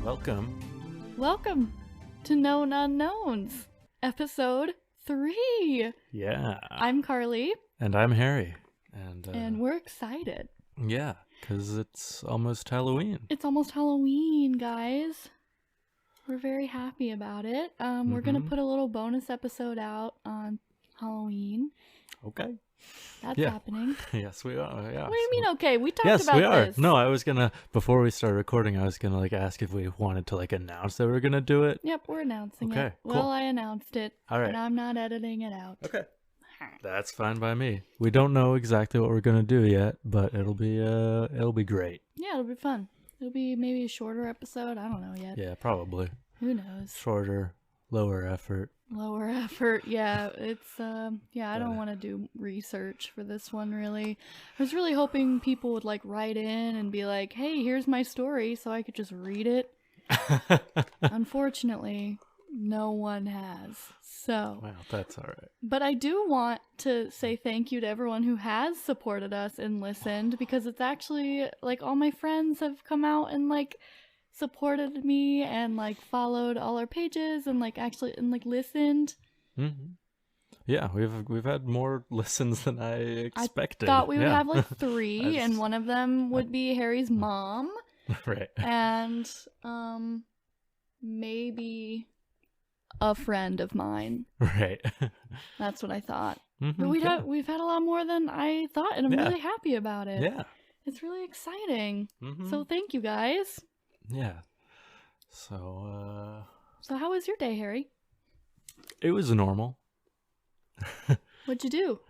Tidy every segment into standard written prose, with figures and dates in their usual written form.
Welcome to Known Unknowns, episode 3. Yeah. I'm Carly. And I'm Harry. And we're excited. Yeah, because it's almost Halloween. It's almost Halloween, guys. We're very happy about it. We're going to put a little bonus episode out on Halloween. Okay. That's happening. Yes, we are. Yeah. What do you mean, okay? We talked yes, about we are. this. No, I was going to, before we start recording, I was going to ask if we wanted to announce that we were going to do it. Yep, we're announcing it. Okay, cool. Well, I announced it. All right. And I'm not editing it out. Okay. That's fine by me. We don't know exactly what we're going to do yet, but it'll be great. Yeah, it'll be fun. It'll be maybe a shorter episode. I don't know yet. Yeah, probably. Who knows? Shorter, lower effort. Lower effort. Yeah, it's I don't want to do research for this one really. I was really hoping people would write in and be like, "Hey, here's my story," so I could just read it. Unfortunately, no one has. So, well, that's all right. But I do want to say thank you to everyone who has supported us and listened, because it's actually all my friends have come out and supported me and followed all our pages and actually listened. Mm-hmm. Yeah, we've had more listens than I expected. I thought we would have 3, and one of them would be Harry's mom. Right. And maybe a friend of mine. Right. That's what I thought. Mm-hmm, But we've had a lot more than I thought, and I'm really happy about it. Yeah. It's really exciting. Mm-hmm. So thank you guys. Yeah. So how was your day, Harry? it was normal. What'd you do?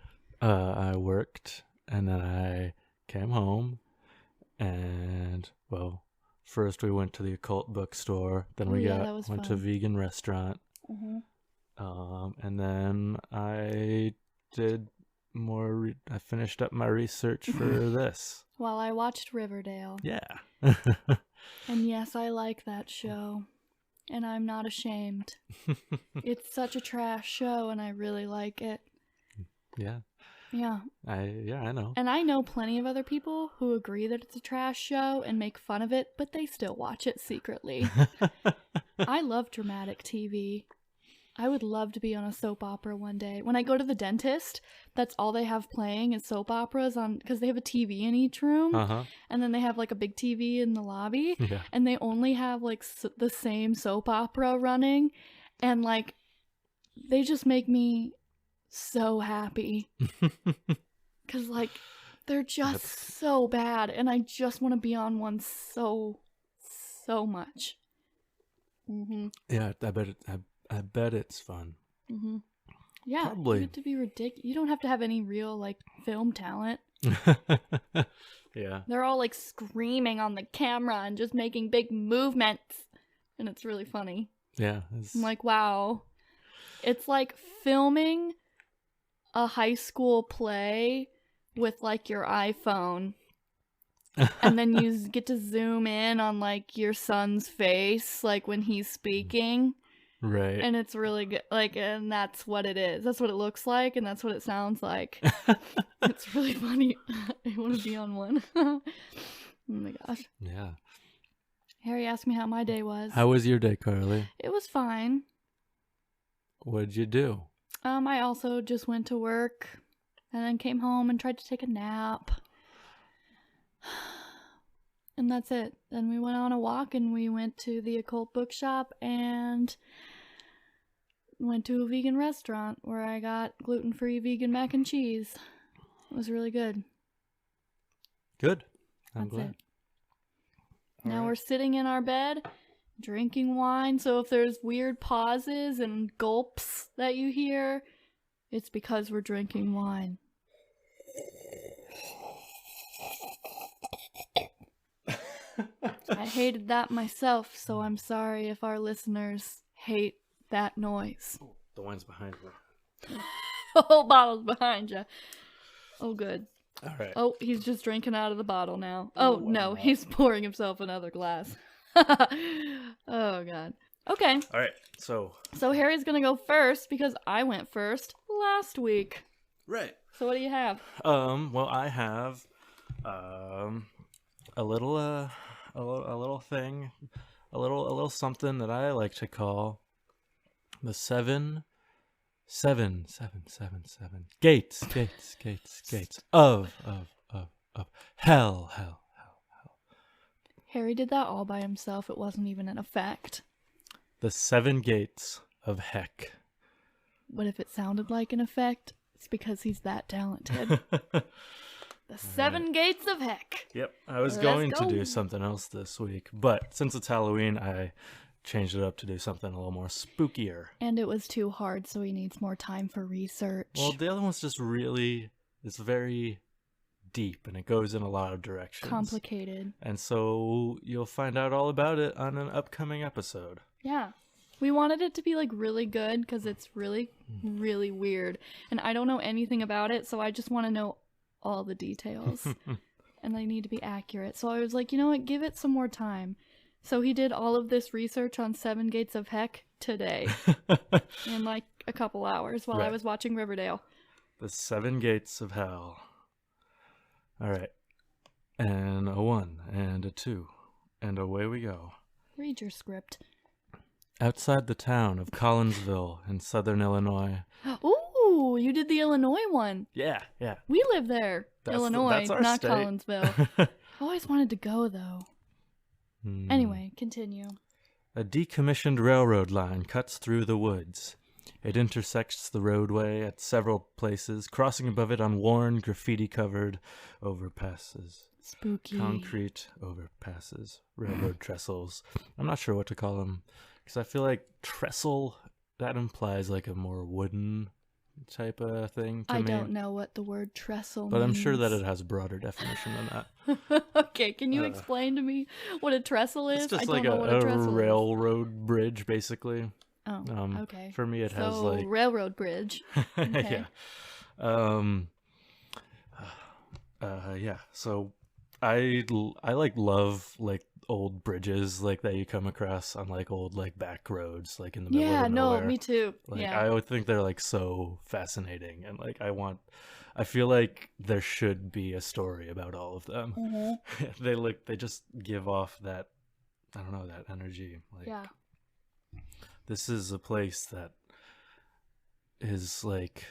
I worked and then I came home and first we went to the occult bookstore, then went to a vegan restaurant. Mm-hmm. And then I did more I finished up my research for this. While I watched Riverdale. Yeah. And yes, I like that show. And I'm not ashamed. It's such a trash show, and I really like it. Yeah. Yeah. I know. And I know plenty of other people who agree that it's a trash show and make fun of it, but they still watch it secretly. I love dramatic TV. I would love to be on a soap opera one day. When I go to the dentist, that's all they have playing is soap operas because they have a TV in each room. Uh-huh. And then they have a big TV in the lobby. Yeah. And they only have the same soap opera running. And they just make me so happy. Because they're just so bad. And I just want to be on one so much. Mm-hmm. Yeah, I bet it's fun. Mm-hmm. Yeah, probably. You get to be ridiculous. You don't have to have any real film talent. Yeah. They're all screaming on the camera and just making big movements, and it's really funny. Yeah. I'm wow. It's like filming a high school play with your iPhone. And then you get to zoom in on your son's face when he's speaking. Right. And it's really good. And that's what it is. That's what it looks like, and that's what it sounds like. It's really funny. I want to be on one. Oh my gosh. Yeah. Harry asked me how my day was. How was your day, Carly? It was fine. What'd you do? I also just went to work and then came home and tried to take a nap. And that's it. Then we went on a walk and we went to the occult bookshop and went to a vegan restaurant where I got gluten-free vegan mac and cheese. It was really good. Good. I'm That's glad. it. Now we're sitting in our bed, drinking wine. So if there's weird pauses and gulps that you hear, it's because we're drinking wine. I hated that myself, so I'm sorry if our listeners hate that noise. Oh, the wine's behind me. The whole bottle's behind you. Oh, good. All right. Oh, he's just drinking out of the bottle now. Oh, no, he's pouring himself another glass. Oh, God. Okay. All right. So Harry's going to go first because I went first last week. Right. So what do you have? Well, I have a little thing a little something that I like to call the seven gates of hell. Harry did that all by himself. It wasn't even an effect. The 7 gates of heck. What if it sounded like an effect? It's because he's that talented. The 7 gates of heck. Yep. I was going to do something else this week, but since it's Halloween, I changed it up to do something a little more spookier. And it was too hard, so he needs more time for research. Well, the other one's just it's very deep, and it goes in a lot of directions. Complicated. And so you'll find out all about it on an upcoming episode. Yeah. We wanted it to be, like, really good, because it's really, really weird. And I don't know anything about it, so I just want to know all the details. And they need to be accurate. So I was like, you know what? Give it some more time. So he did all of this research on 7 Gates of Heck today. In, like, a couple hours while I was watching Riverdale. The 7 Gates of Hell. All right. And a 1, and a 2, and away we go. Read your script. Outside the town of Collinsville in southern Illinois. Ooh, you did the Illinois one. Yeah. We live there. Illinois, that's our not state. Collinsville. I always wanted to go, though. Anyway, continue. A decommissioned railroad line cuts through the woods. It intersects the roadway at several places, crossing above it on worn, graffiti-covered overpasses. Spooky. Concrete overpasses. Railroad trestles. I'm not sure what to call them. Because I feel like trestle, that implies like a more wooden type of thing to me. I don't know what the word trestle means. But I'm sure that it has a broader definition than that. Okay, can you explain to me what a trestle is? It's just I don't like know what a trestle railroad bridge, basically. Oh, okay. For me, it has like... railroad bridge. Okay. Yeah. So I like love like old bridges like that you come across on like old like back roads like in the middle of nowhere. No, me too. Like yeah. I would think they're like so fascinating, and like I feel like there should be a story about all of them. Mm-hmm. They just give off that, I don't know, that energy. Like, yeah. This is a place that is like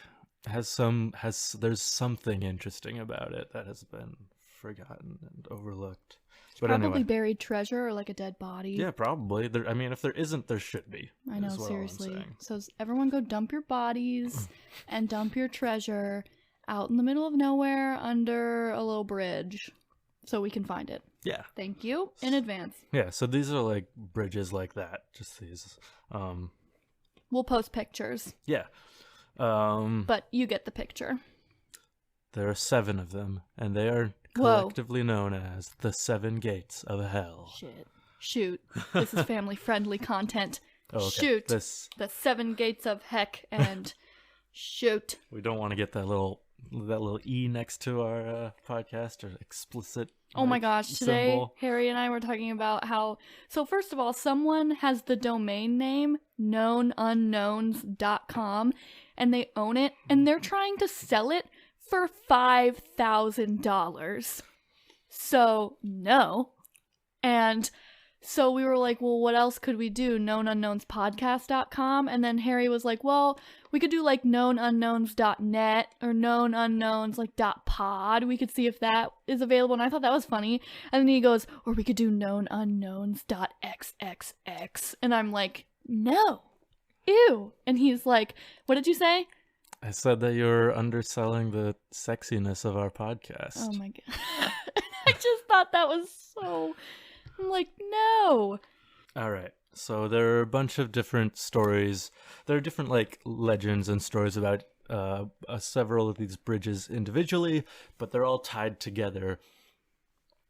there's something interesting about it that has been forgotten and overlooked. But probably anyway. buried treasure or like a dead body. Yeah, probably. I mean, if there isn't, there should be. I know, seriously. So everyone go dump your bodies and dump your treasure out in the middle of nowhere under a little bridge so we can find it. Yeah. Thank you in advance. Yeah, so these are like bridges like that. Just these. We'll post pictures. Yeah. But you get the picture. There are 7 of them, and they are collectively known as the 7 Gates of Hell. Shoot. This is family-friendly content. Oh, okay. Shoot. The 7 Gates of Heck and shoot. We don't want to get that little E next to our podcast or explicit. Oh my gosh, today symbol. Harry and I were talking about how, so first of all, someone has the domain name knownunknowns.com and they own it and they're trying to sell it for $5,000. So, no. And so we were like, well, what else could we do? knownunknownspodcast.com. And then Harry was like, well, we could do like knownunknowns.net or knownunknowns like .pod. We could see if that is available. And I thought that was funny. And then he goes, or we could do knownunknowns.xxx. And I'm like, no. Ew. And he's like, what did you say? I said that you're underselling the sexiness of our podcast. Oh my God. I just thought that was so... I'm like, no. All right. So there are a bunch of different stories. There are different like legends and stories about several of these bridges individually, but they're all tied together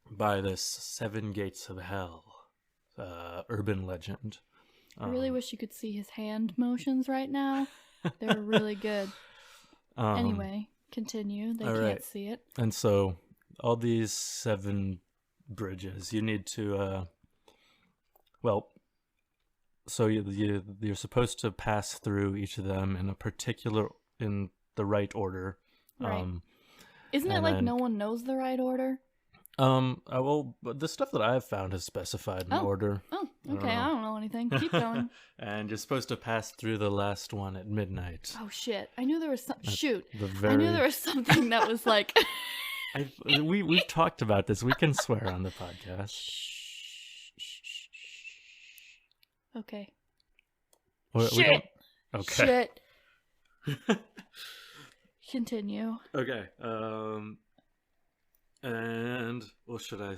by this 7 Gates of Hell urban legend. I really wish you could see his hand motions right now. They're really good. Anyway, continue. They can't see it. And so all these 7 bridges, you need to so you're supposed to pass through each of them in the right order. Right. Isn't it like no one knows the right order? Well, the stuff that I've found is specified in order. Oh, Okay, I don't know anything. Keep going. And you're supposed to pass through the last one at midnight. Oh shit! I knew there was some. Shoot! I knew there was something that was like. We've talked about this. We can swear on the podcast. Okay. Shit. Okay. Shit. Continue. Okay. And what should I?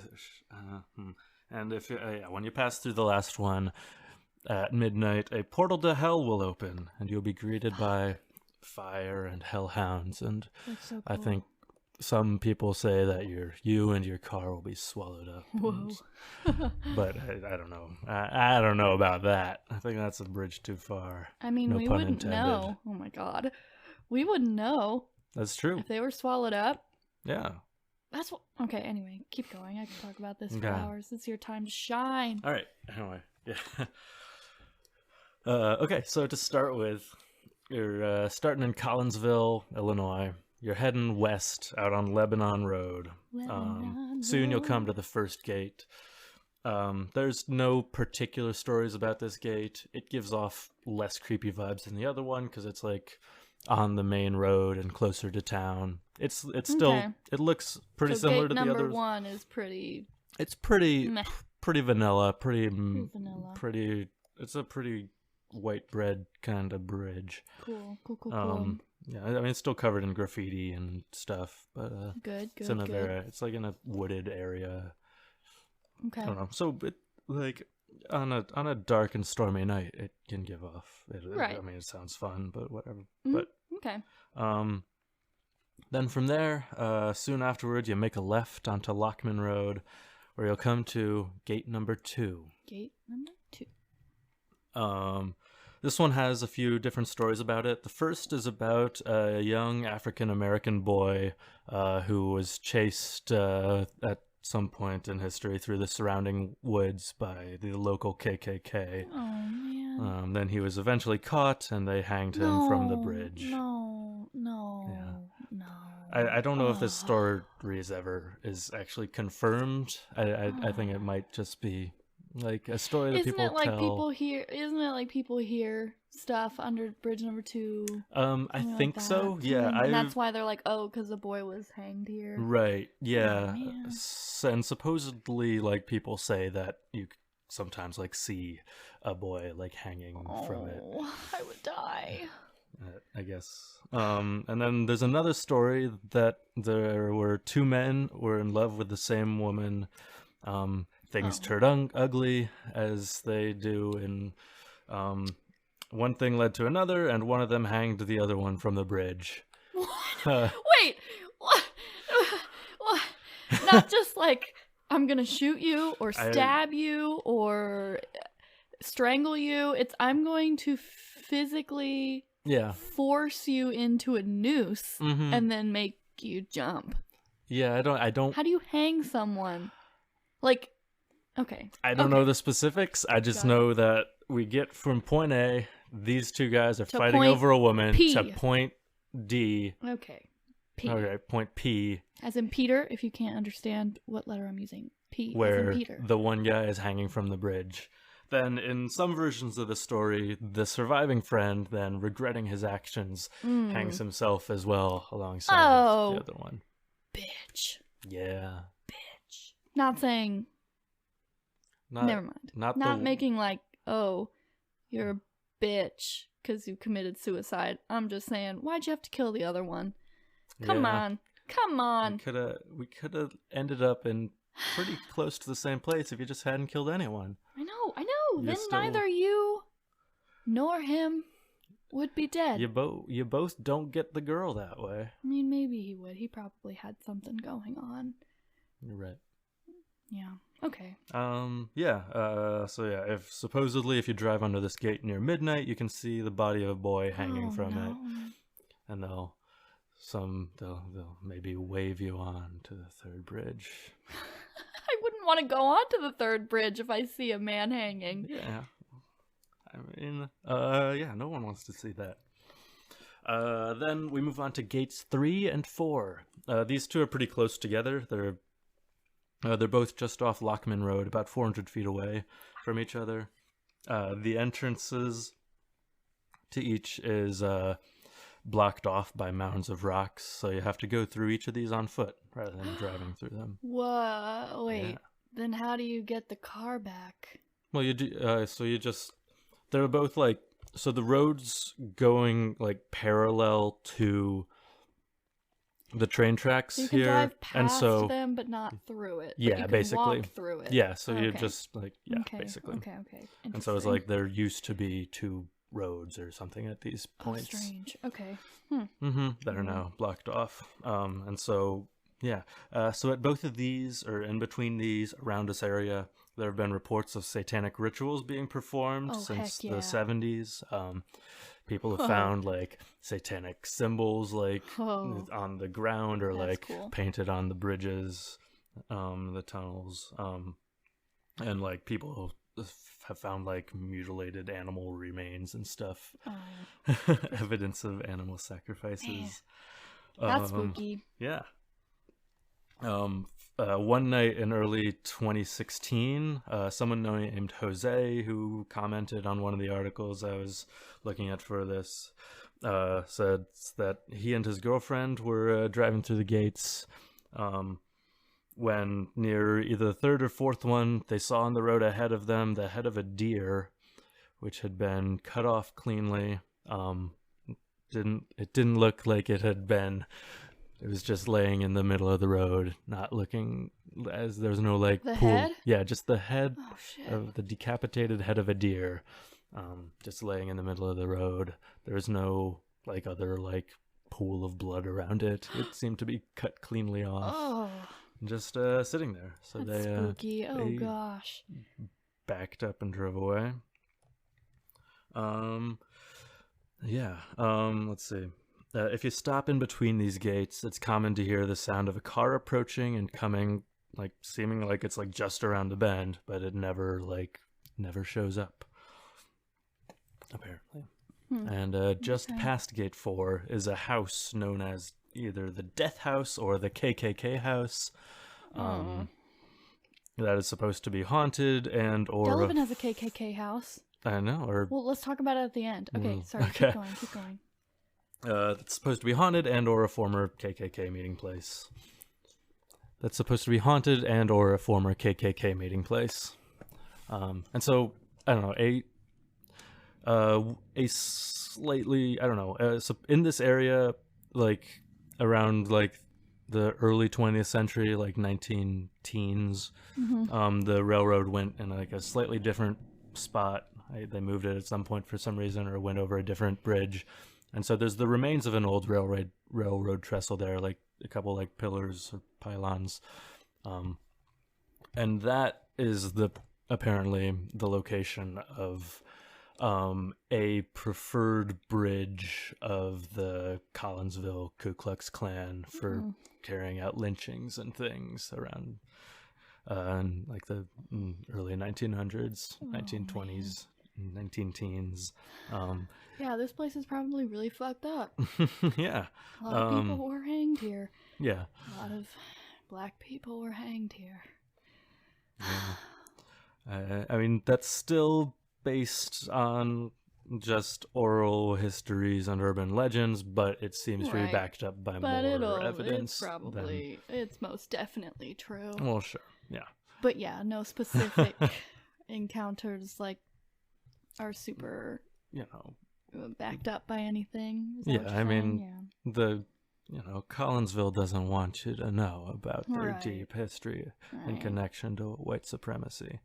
And if when you pass through the last one at midnight, a portal to hell will open, and you'll be greeted by fire and hellhounds. And That's so cool. I think some people say that you and your car will be swallowed up. Whoa. But I don't know. I don't know about that. I think that's a bridge too far. I mean, No we pun wouldn't intended. know. Oh my god. We wouldn't know That's true. if they were swallowed up. Yeah. That's what. Okay, anyway, keep going. I can talk about this for Okay. hours. It's your time to shine. All right. Anyway, yeah. Okay, so to start with, you're starting in Collinsville, Illinois. You're heading west out on Lebanon Road. Soon you'll come to the first gate. There's no particular stories about this gate. It gives off less creepy vibes than the other one because it's like on the main road and closer to town. It's still Okay. it looks pretty So similar gate to the number others. one is pretty It's pretty meh. pretty vanilla, Vanilla. pretty. It's a pretty white bread kind of bridge. Cool. Yeah, I mean it's still covered in graffiti and stuff, but Good. it's in it's like in a wooded area. Okay. I don't know. So it like on a dark and stormy night, it can give off. Right. I mean, it sounds fun, but whatever. Mhm. But Okay. then from there, soon afterwards, you make a left onto Lockman Road, where you'll come to gate number 2. Gate number 2. This one has a few different stories about it. The first is about a young African-American boy who was chased at some point in history through the surrounding woods by the local KKK. Oh, man. Then he was eventually caught, and they hanged him from the bridge. No. Yeah. No. I don't know if this story is actually confirmed. I think it might just be like a story that Isn't people it like tell. Isn't it like people hear stuff under bridge number 2? I Something think like so. that? Yeah, And that's why they're like, oh, because the boy was hanged here. Right. Yeah. man. And supposedly, like people say that you sometimes like see a boy like hanging from it. Oh, I would die. I guess. And then there's another story that there were 2 men who were in love with the same woman. Things turned ugly, as they do, and one thing led to another, and one of them hanged the other one from the bridge. What? Wait, what? What? Not just like, I'm gonna shoot you, or stab you, or strangle you. It's, I'm going to physically force you into a noose and then make you jump. Yeah, I don't. How do you hang someone? Like, okay. I don't know the specifics. I just know that we get from point A, these 2 guys are fighting point over a woman, P. to point D. Okay. P. Okay, point P. As in Peter, if you can't understand what letter I'm using. P. Where as in Peter. the one guy is hanging from the bridge. Then, in some versions of the story, the surviving friend, then regretting his actions, hangs himself as well alongside the other one. Bitch. Yeah. Bitch. Not saying. Never mind. Not making like, oh, you're a bitch because you committed suicide. I'm just saying, why'd you have to kill the other one? Come on. We could have ended up in pretty close to the same place if you just hadn't killed anyone. I know. Then neither you nor him would be dead. You both don't get the girl that way. I mean, maybe he would. He probably had something going on. You're right. Yeah. Okay. So if you drive under this gate near midnight, you can see the body of a boy hanging from it, and they'll maybe wave you on to the 3rd bridge. I wouldn't want to go on to the 3rd bridge if I see a man hanging. Yeah. I mean, no one wants to see that. Then we move on to gates 3 and 4. These 2 are pretty close together. They're They're both just off Lockman Road, about 400 feet away from each other. The entrances to each is blocked off by mounds of rocks, so you have to go through each of these on foot rather than driving through them. Whoa, wait. Yeah. Then how do you get the car back? Well, you do. So you just. They're both like. So the road's going like parallel to the train tracks So you can here, drive and past so them, but not through it. But yeah, you can basically. walk through it. yeah. So you Okay. just like Okay, basically. Okay. And so it's Interesting. like there used to be two roads or something at these Oh, points. strange. Okay. That are now blocked off. And so, yeah. So at both of these, or in between these, around this area, there have been reports of satanic rituals being performed Oh, since heck yeah. the 70s. People have found like satanic symbols like Oh. on the ground or That's like cool. painted on the bridges, the tunnels, and like people have found like mutilated animal remains and stuff. Oh. Evidence of animal sacrifices. That's spooky. Yeah. One night in early 2016, someone named Jose, who commented on one of the articles I was looking at for this, said that he and his girlfriend were driving through the gates when near either the third or fourth one, they saw on the road ahead of them the head of a deer, which had been cut off cleanly. It didn't look like it had been. It was just laying in the middle of the road, not looking as there's no like The pool. head? Yeah, just the head Oh shit. of the decapitated head of a deer, just laying in the middle of the road. There's no like other like pool of blood around it. It seemed to be cut cleanly off, Oh, just sitting there. So that's they spooky. Oh they gosh. backed up and drove away. Let's see. If you stop in between these gates, it's common to hear the sound of a car approaching and coming, like seeming like it's like just around the bend, but it never shows up. Apparently. And just past Gate 4 is a house known as either the Death House or the KKK House. That is supposed to be haunted and or Delavan has a KKK house. I know, or Well, let's talk about it at the end. Okay, sorry. okay. Keep going. That's supposed to be haunted and or a former KKK meeting place. That's supposed to be haunted and or a former KKK meeting place. And so I don't know, a slightly, I don't know, so in this area, like around like the early 20th century, like 19 teens, the railroad went in like a slightly different spot. They moved it at some point for some reason, or went over a different bridge. And so there's the remains of an old railroad trestle there, like a couple like pillars or pylons. And that is apparently the location of a preferred bridge of the Collinsville Ku Klux Klan for carrying out lynchings and things around in like the early 1900s, 1920s, 19 teens. Yeah, this place is probably really fucked up. Yeah. A lot of people were hanged here. Yeah. A lot of black people were hanged here. Yeah. I mean, that's still based on just oral histories and urban legends, but it seems to be Right. backed up by But more evidence. it's most definitely true. Well, sure. Yeah. But yeah, no specific encounters like are super You know, backed up by anything. Is that yeah, what I you're mean, saying? Collinsville doesn't want you to know about their Right. deep history in Right. connection to white supremacy.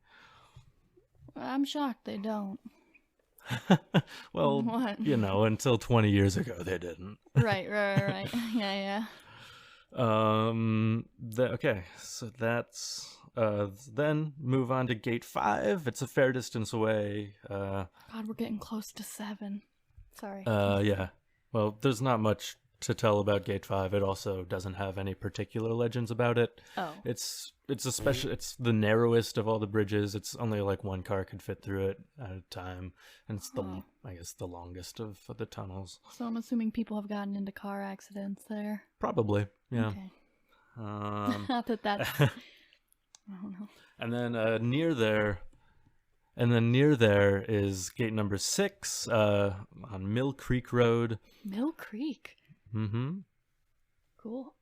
I'm shocked they don't. Well, What? until 20 years ago, they didn't. Right. Yeah. Okay, so that's then move on to Gate 5. It's a fair distance away. God, we're getting close to 7. Sorry. Yeah. Well, there's not much to tell about Gate 5. It also doesn't have any particular legends about it. Oh. It's it's the narrowest of all the bridges. It's only like one car could fit through it at a time, and it's I guess the longest of the tunnels. So I'm assuming people have gotten into car accidents there. Probably, yeah. Okay. Um, Not that that's I don't know. And then near there is gate number 6 on Mill Creek Road. Mill Creek. Mm-hmm. Cool.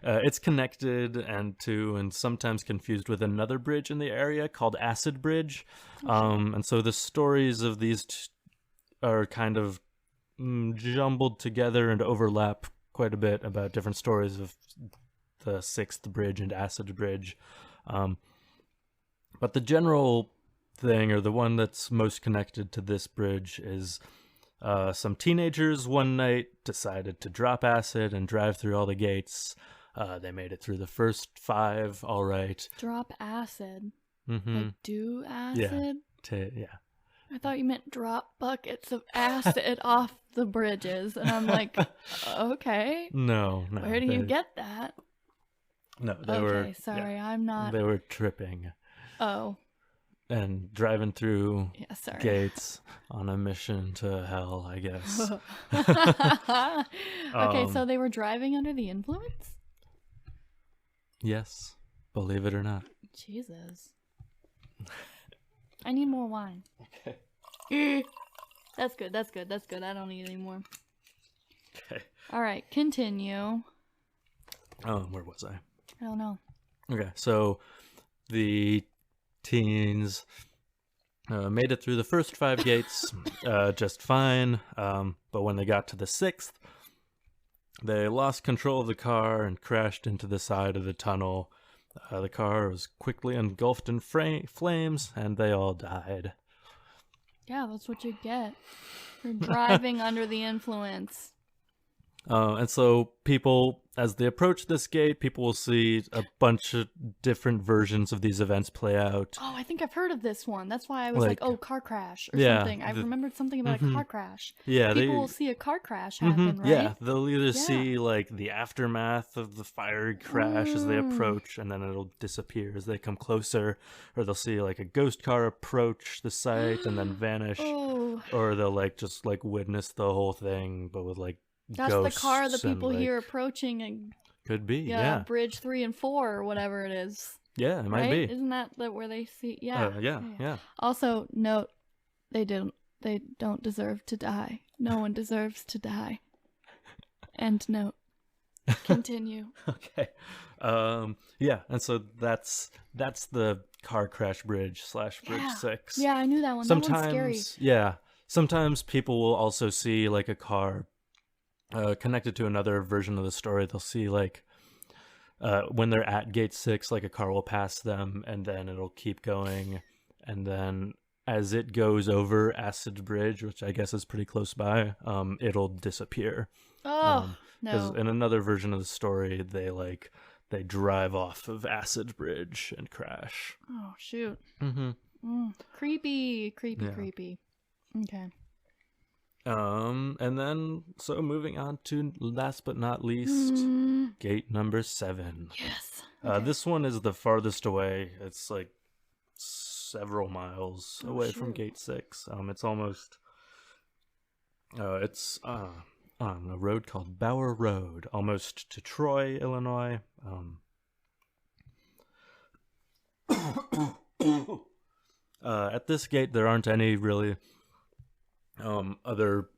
It's connected and sometimes confused with another bridge in the area called Acid Bridge. And so the stories of these are kind of jumbled together and overlap quite a bit about different stories of the 6th Bridge and Acid Bridge. But the general thing, or the one that's most connected to this bridge, is some teenagers one night decided to drop acid and drive through all the gates. They made it through the first 5, all right. Drop acid? Mm-hmm. Like do acid? Yeah. I thought you meant drop buckets of acid off the bridges. And I'm like, okay. No. Where do you get that? No, they okay, sorry, I'm not. They were tripping. Oh. And driving through sorry. gates on a mission to hell, I guess. Okay, so they were driving under the influence? Yes, believe it or not. Jesus. I need more wine. Okay. That's good. I don't need any more. Okay. All right, continue. Where was I? I don't know. Okay, so the teens made it through the first 5 gates just fine, but when they got to the 6th, they lost control of the car and crashed into the side of the tunnel. The car was quickly engulfed in flames, and they all died. Yeah, that's what you get for driving under the influence. And so people, as they approach this gate, people will see a bunch of different versions of these events play out. Oh, I think I've heard of this one. That's why I was like, oh, car crash or something. I remembered something about a car crash. Yeah, people will see a car crash happen, right? Yeah, they'll either see like the aftermath of the fiery crash as they approach, and then it'll disappear as they come closer, or they'll see like a ghost car approach the site and then vanish, or they'll like just like witness the whole thing, but with like that's the car the people and, like, hear approaching and could be bridge 3 and 4 or whatever it is. Yeah, it might be. Isn't that where they see? Yeah. Also, note they don't deserve to die. No one deserves to die. End note. Continue. Okay. Yeah, and so that's the car crash bridge / bridge 6. Yeah, I knew that one. Sometimes, that one's scary. Yeah. Sometimes people will also see like a car connected to another version of the story. They'll see like when they're at gate 6, like a car will pass them, and then it'll keep going, and then as it goes over Acid Bridge, which I guess is pretty close by, it'll disappear. No. Because in another version of the story, they drive off of Acid Bridge and crash. Oh shoot. Mm-hmm. Creepy. Okay. And then, so moving on to last but not least, gate number 7. Yes. Okay. This one is the farthest away. It's like several miles away from gate 6. It's almost, it's on a road called Bower Road, almost to Troy, Illinois. At this gate, there aren't any really other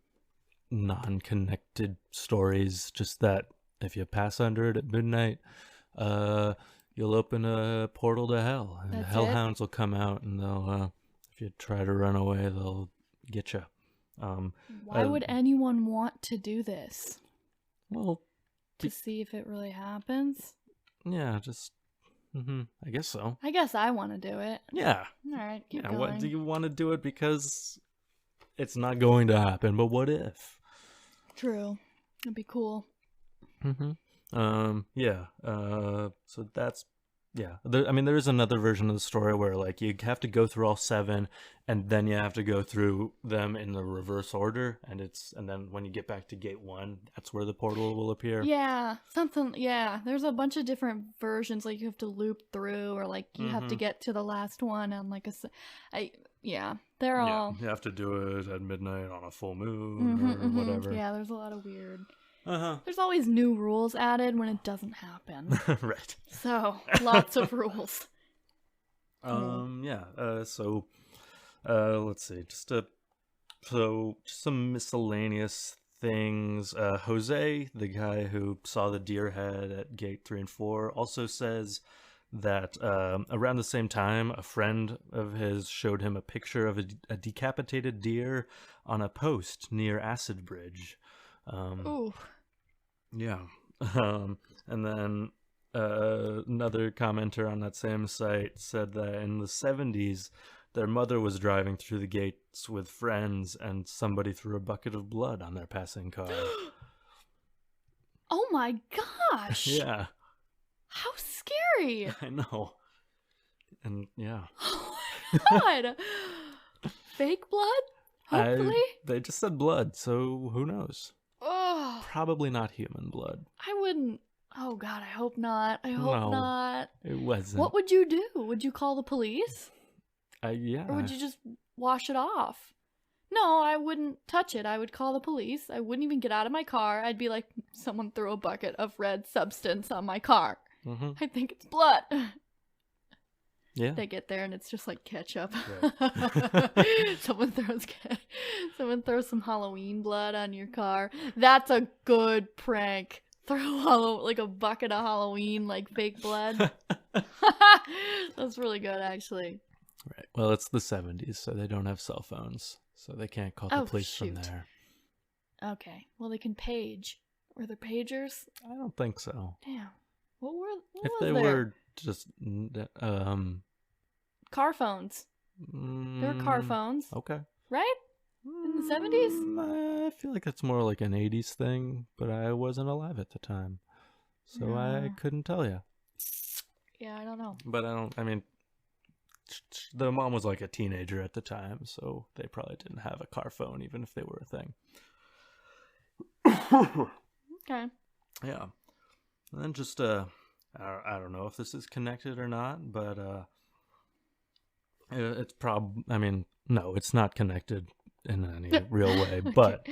non-connected stories, just that if you pass under it at midnight, you'll open a portal to hell, and the hellhounds will come out, and they'll if you try to run away, they'll get you. Why would anyone want to do this? Well, to see if it really happens? Yeah, just I guess so. I guess I want to do it. Yeah. All right, keep going. What do you want to do it because it's not going to happen, but what if? True. It'd be cool. Yeah. So that's, yeah. There is another version of the story where, like, you have to go through all 7, and then you have to go through them in the reverse order, and then when you get back to gate 1, that's where the portal will appear. Yeah. There's a bunch of different versions, like you have to loop through, or like you have to get to the last one on like they're all... You have to do it at midnight on a full moon or whatever. Yeah, there's a lot of weird There's always new rules added when it doesn't happen. Right. So, lots of rules. So let's see, just some miscellaneous things. Jose, the guy who saw the deer head at gate 3 and 4, also says that around the same time, a friend of his showed him a picture of a decapitated deer on a post near Acid Bridge. Ooh. Yeah. And then another commenter on that same site said that in the 70s, their mother was driving through the gates with friends and somebody threw a bucket of blood on their passing car. Oh my gosh. Yeah. How scary. I know. And yeah. Oh my god. Fake blood? Hopefully? They just said blood, so who knows? Oh. Probably not human blood. I wouldn't. Oh god, I hope not. I hope No, not. It wasn't. What would you do? Would you call the police? Yeah. Or would you just wash it off? No, I wouldn't touch it. I would call the police. I wouldn't even get out of my car. I'd be like, someone threw a bucket of red substance on my car. Mm-hmm. I think it's blood. Yeah. They get there and it's just like ketchup. Right. Someone throws some Halloween blood on your car. That's a good prank. Throw like a bucket of Halloween, like fake blood. That's really good, actually. Right. Well, it's the 70s, so they don't have cell phones, so they can't call the police from there. Okay. Well, they can page. Were there pagers? I don't think so. Damn. What If was they there? were just Car phones. There were car phones, Okay. right? In the 70s? I feel like it's more like an 80s thing, but I wasn't alive at the time, so I couldn't tell you. Yeah, I don't know. But I mean, the mom was like a teenager at the time, so they probably didn't have a car phone, even if they were a thing. Okay. Yeah. And then just, I don't know if this is connected or not, but it's no, it's not connected in any real way, but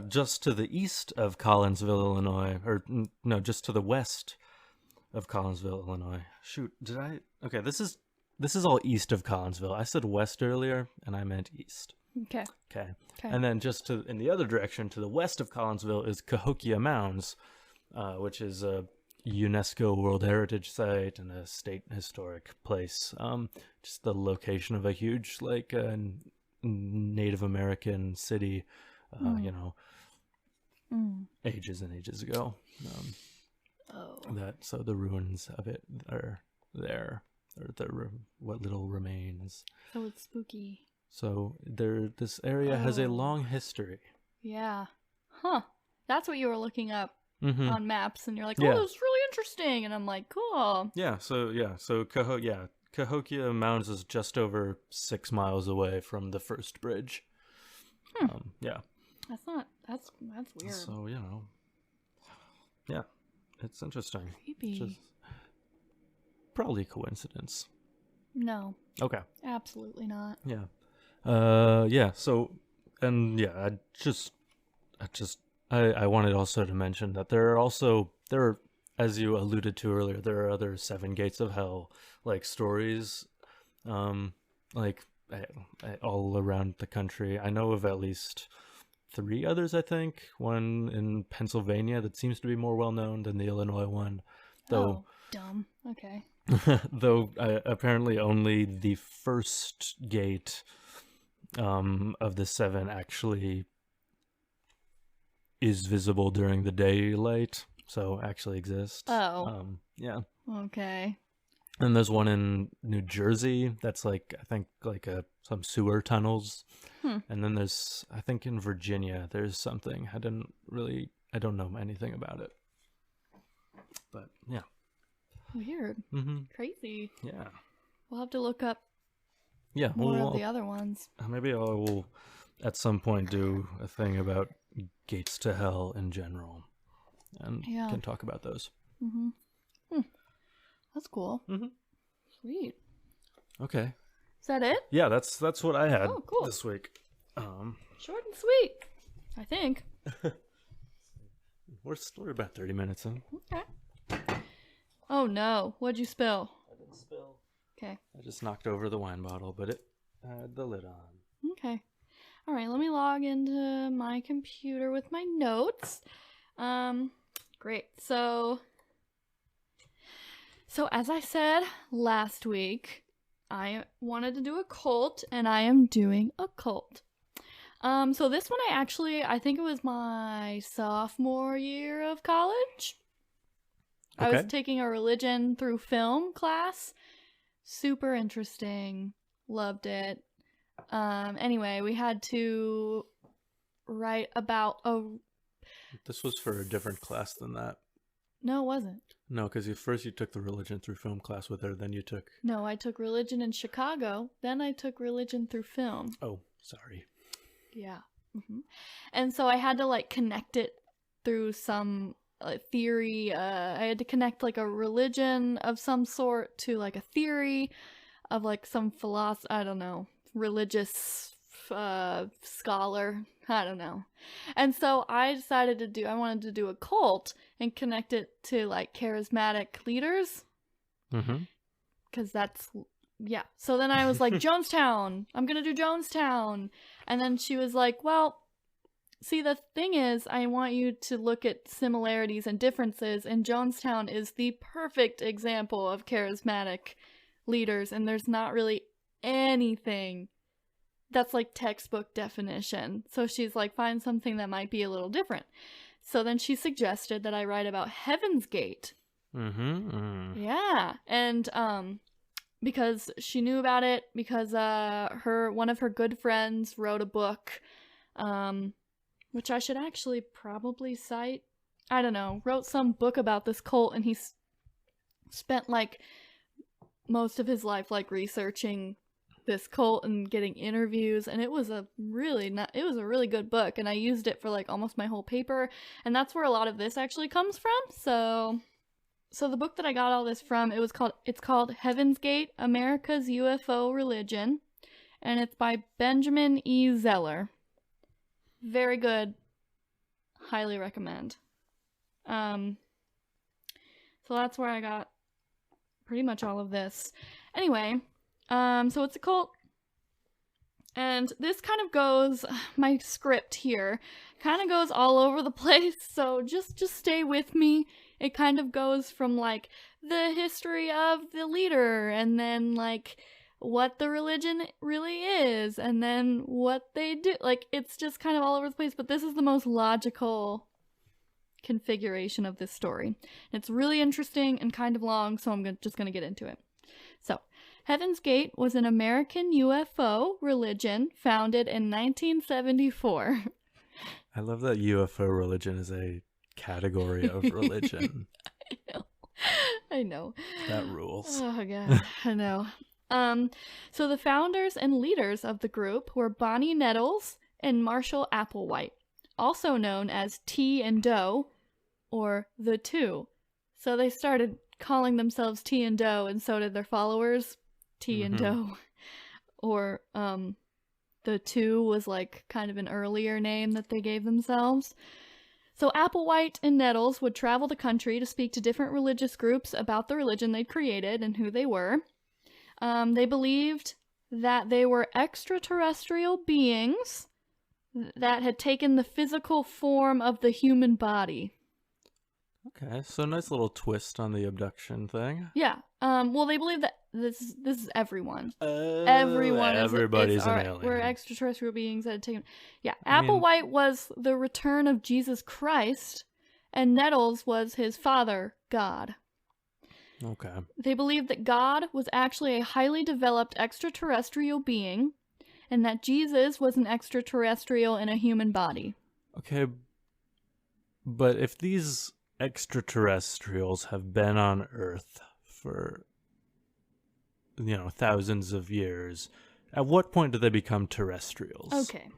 just to the east of Collinsville, Illinois, or no, just to the west of Collinsville, Illinois. Shoot, did I? Okay, this is all east of Collinsville. I said west earlier, and I meant east. Okay. Okay. And then just in the other direction, to the west of Collinsville, is Cahokia Mounds, which is a UNESCO World Heritage Site and a state historic place. Just the location of a huge, like, Native American city, ages and ages ago. So the ruins of it are there, or what little remains. So it's spooky. So this area has a long history. Yeah. Huh. That's what you were looking up on maps, and you're like, Yeah. that's really interesting. And I'm like, cool. Yeah. So Cahokia Mounds is just over 6 miles away from the first bridge. Yeah. That's weird. So, yeah, it's interesting. Creepy. Just probably coincidence. No. Okay. Absolutely not. Yeah. So, and yeah, I wanted also to mention that there are, as you alluded to earlier, there are other 7 gates of hell, like, stories, like, all around the country. I know of at least 3 others, I think. One in Pennsylvania that seems to be more well known than the Illinois one, though. Oh, dumb. Okay. Though apparently only the first gate of the 7 actually is visible during the daylight, so actually exists. Oh. Yeah. Okay. And there's one in New Jersey that's like, I think, like some sewer tunnels. And then there's, I think, in Virginia there's something. I don't know anything about it. But yeah. Weird. Crazy. Yeah. We'll have to look up Yeah. more of the other ones. Maybe I will at some point do a thing about gates to hell in general, and can talk about those. That's cool. Sweet. Okay. Is that it? Yeah, that's what I had Oh, cool. this week. Short and sweet, I think. We're about 30 minutes in. Okay. Oh no, what'd you spill? I didn't spill. Okay. I just knocked over the wine bottle, but it had the lid on. Okay. All right, let me log into my computer with my notes. Great. So as I said last week, I wanted to do a cult, and I am doing a cult. So this one I think it was my sophomore year of college. Okay. I was taking a religion through film class. Super interesting. Loved it. Anyway, we had to write about This was for a different class than that. No, it wasn't. No, because first you took the religion through film class with her, then you took... No, I took religion in Chicago, then I took religion through film. Oh, sorry. Yeah. Mm-hmm. And so I had to, like, connect it through some theory. I had to connect, like, a religion of some sort to, like, a theory of, like, some philosophy, I don't know, religious scholar, I don't know. And so I wanted to do a cult and connect it to, like, charismatic leaders. Mm-hmm. Because that's, yeah. So then I was like, Jonestown, I'm gonna do Jonestown. And then she was like, well, see, the thing is, I want you to look at similarities and differences, and Jonestown is the perfect example of charismatic leaders, and there's not really anything that's like textbook definition. So she's like, find something that might be a little different. So then she suggested that I write about Heaven's Gate. Mm-hmm. Yeah. And because she knew about it, because one of her good friends wrote a book, which I should actually probably cite. I don't know, wrote some book about this cult, and he spent like most of his life like researching this cult and getting interviews, and it was a really good book, and I used it for like almost my whole paper, and that's where a lot of this actually comes from. So the book that I got all this from, it's called Heaven's Gate: America's UFO Religion, and it's by Benjamin E. Zeller. Very good. Highly recommend. So that's where I got pretty much all of this. Anyway, so it's a cult, and this kind of goes, my script here kind of goes all over the place, so just stay with me. It kind of goes from, like, the history of the leader, and then, like, what the religion really is, and then what they do. Like, it's just kind of all over the place, but this is the most logical configuration of this story. It's really interesting and kind of long, so I'm just going to get into it. So, Heaven's Gate was an American UFO religion founded in 1974. I love that UFO religion is a category of religion. I know. That rules. Oh, God. I know. So the founders and leaders of the group were Bonnie Nettles and Marshall Applewhite, also known as T and Doe, or the Two. So they started calling themselves T and Doe, and so did their followers, T and Doe. Or the Two was like kind of an earlier name that they gave themselves. So Applewhite and Nettles would travel the country to speak to different religious groups about the religion they'd created and who they were. They believed that they were extraterrestrial beings that had taken the physical form of the human body. Okay, so nice little twist on the abduction thing. Yeah. Well, they believe that this is everyone. Everybody's an alien. We're extraterrestrial beings that had taken... Yeah. Applewhite was the return of Jesus Christ, and Nettles was his father, God. Okay. They believed that God was actually a highly developed extraterrestrial being, and that Jesus was an extraterrestrial in a human body. Okay, but if these extraterrestrials have been on Earth for, thousands of years, at what point do they become terrestrials? Okay.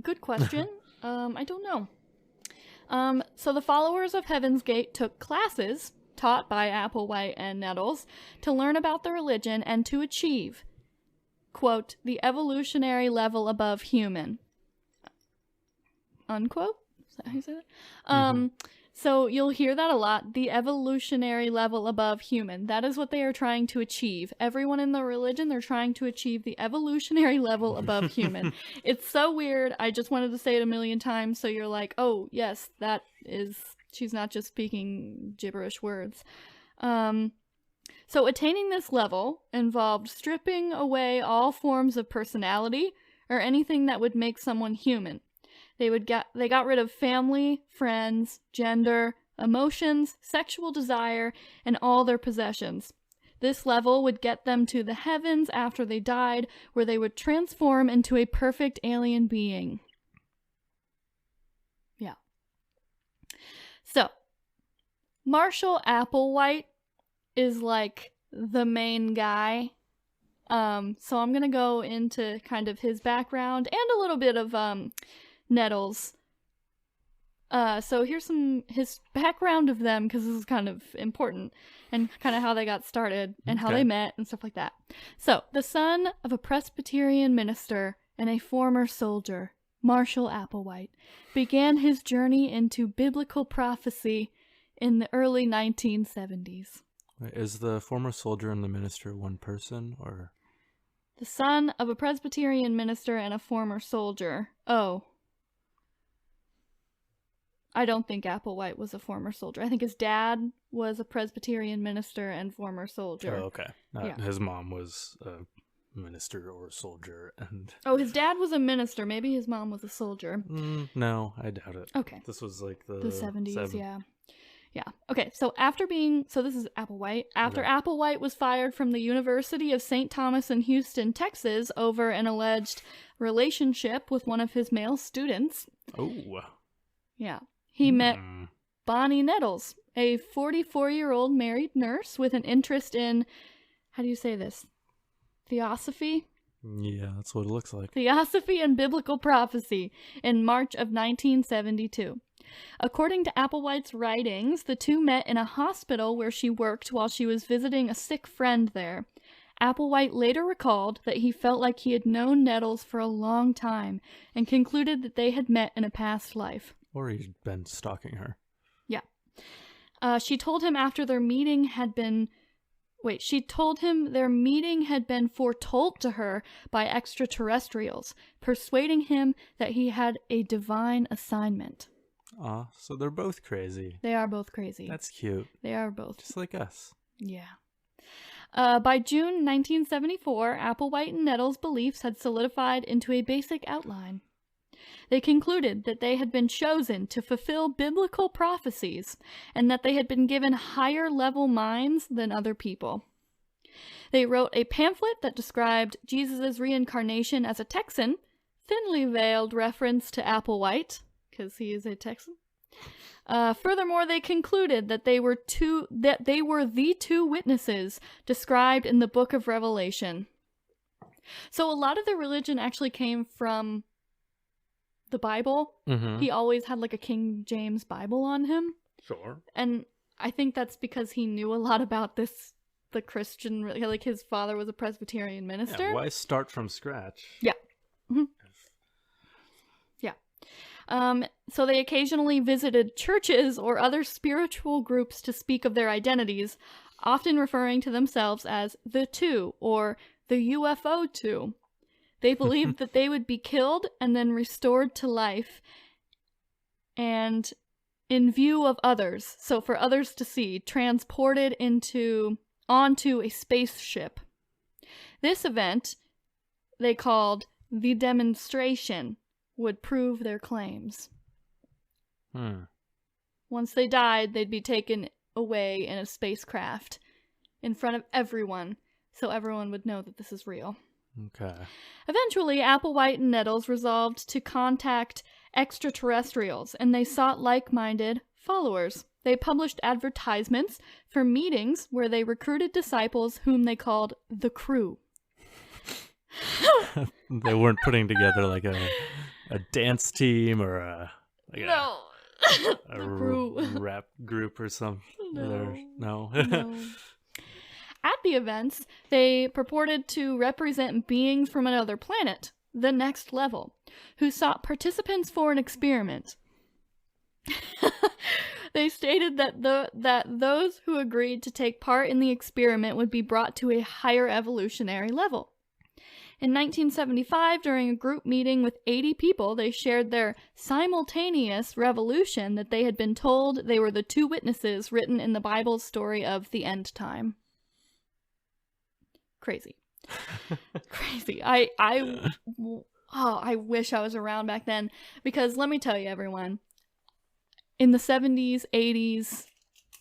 Good question. I don't know. So the followers of Heaven's Gate took classes taught by Applewhite and Nettles to learn about the religion and to achieve, quote, the evolutionary level above human, unquote. Is that how you say that? So you'll hear that a lot. The evolutionary level above human. That is what they are trying to achieve. Everyone in the religion, they're trying to achieve the evolutionary level above human. It's so weird. I just wanted to say it a million times so you're like, oh, yes, that is... She's not just speaking gibberish words. So attaining this level involved stripping away all forms of personality or anything that would make someone human. They got rid of family, friends, gender, emotions, sexual desire, and all their possessions. This level would get them to the heavens after they died, where they would transform into a perfect alien being. Yeah. So, Marshall Applewhite is like the main guy. So I'm gonna go into kind of his background and a little bit of Nettles. So here's his background of them, because this is kind of important, and kind of how they got started and how they met and stuff like that. So, the son of a Presbyterian minister and a former soldier, Marshall Applewhite, began his journey into biblical prophecy in the early 1970s. Wait, is the former soldier and the minister one person, or? The son of a Presbyterian minister and a former soldier. Oh. I don't think Applewhite was a former soldier. I think his dad was a Presbyterian minister and former soldier. Oh, okay. His mom was a minister or a soldier, and... Oh, his dad was a minister. Maybe his mom was a soldier. No, I doubt it. Okay. This was like the 70s, yeah. Yeah. Okay, so this is Applewhite. After Applewhite was fired from the University of St. Thomas in Houston, Texas, over an alleged relationship with one of his male students. Oh. Yeah. He met Bonnie Nettles, a 44-year-old married nurse with an interest in, how do you say this? Theosophy? Yeah, that's what it looks like. Theosophy and biblical prophecy in March of 1972. According to Applewhite's writings, the two met in a hospital where she worked while she was visiting a sick friend there. Applewhite later recalled that he felt like he had known Nettles for a long time and concluded that they had met in a past life. Or he'd been stalking her. Yeah. She told him their meeting had been foretold to her by extraterrestrials, persuading him that he had a divine assignment. Aw, so they're both crazy. They are both crazy. That's cute. They are both. Just like us. Yeah. By June 1974, Applewhite and Nettles' beliefs had solidified into a basic outline. They concluded that they had been chosen to fulfill biblical prophecies and that they had been given higher-level minds than other people. They wrote a pamphlet that described Jesus' reincarnation as a Texan, thinly veiled reference to Applewhite, because he is a Texan. Furthermore, they concluded that they were the two witnesses described in the Book of Revelation. So a lot of their religion actually came from the Bible. He always had like a King James Bible on him. Sure. And I think that's because he knew a lot about the Christian, like his father was a Presbyterian minister. Yeah, why start from scratch? Yeah. Yeah. So they occasionally visited churches or other spiritual groups to speak of their identities, often referring to themselves as the Two or the UFO Two. They believed that they would be killed and then restored to life and in view of others, so for others to see, transported onto a spaceship. This event, they called the demonstration, would prove their claims. Once they died, they'd be taken away in a spacecraft in front of everyone, so everyone would know that this is real. Okay. Eventually, Applewhite and Nettles resolved to contact extraterrestrials, and they sought like-minded followers. They published advertisements for meetings where they recruited disciples whom they called the crew. They weren't putting together like a dance team or a crew. Rap group or something. No. At the events, they purported to represent beings from another planet, the next level, who sought participants for an experiment. They stated that those who agreed to take part in the experiment would be brought to a higher evolutionary level. In 1975, during a group meeting with 80 people, they shared their simultaneous revolution that they had been told they were the two witnesses written in the Bible's story of the end time. Crazy. Crazy. I wish I was around back then, because let me tell you, everyone, in the 70s, 80s,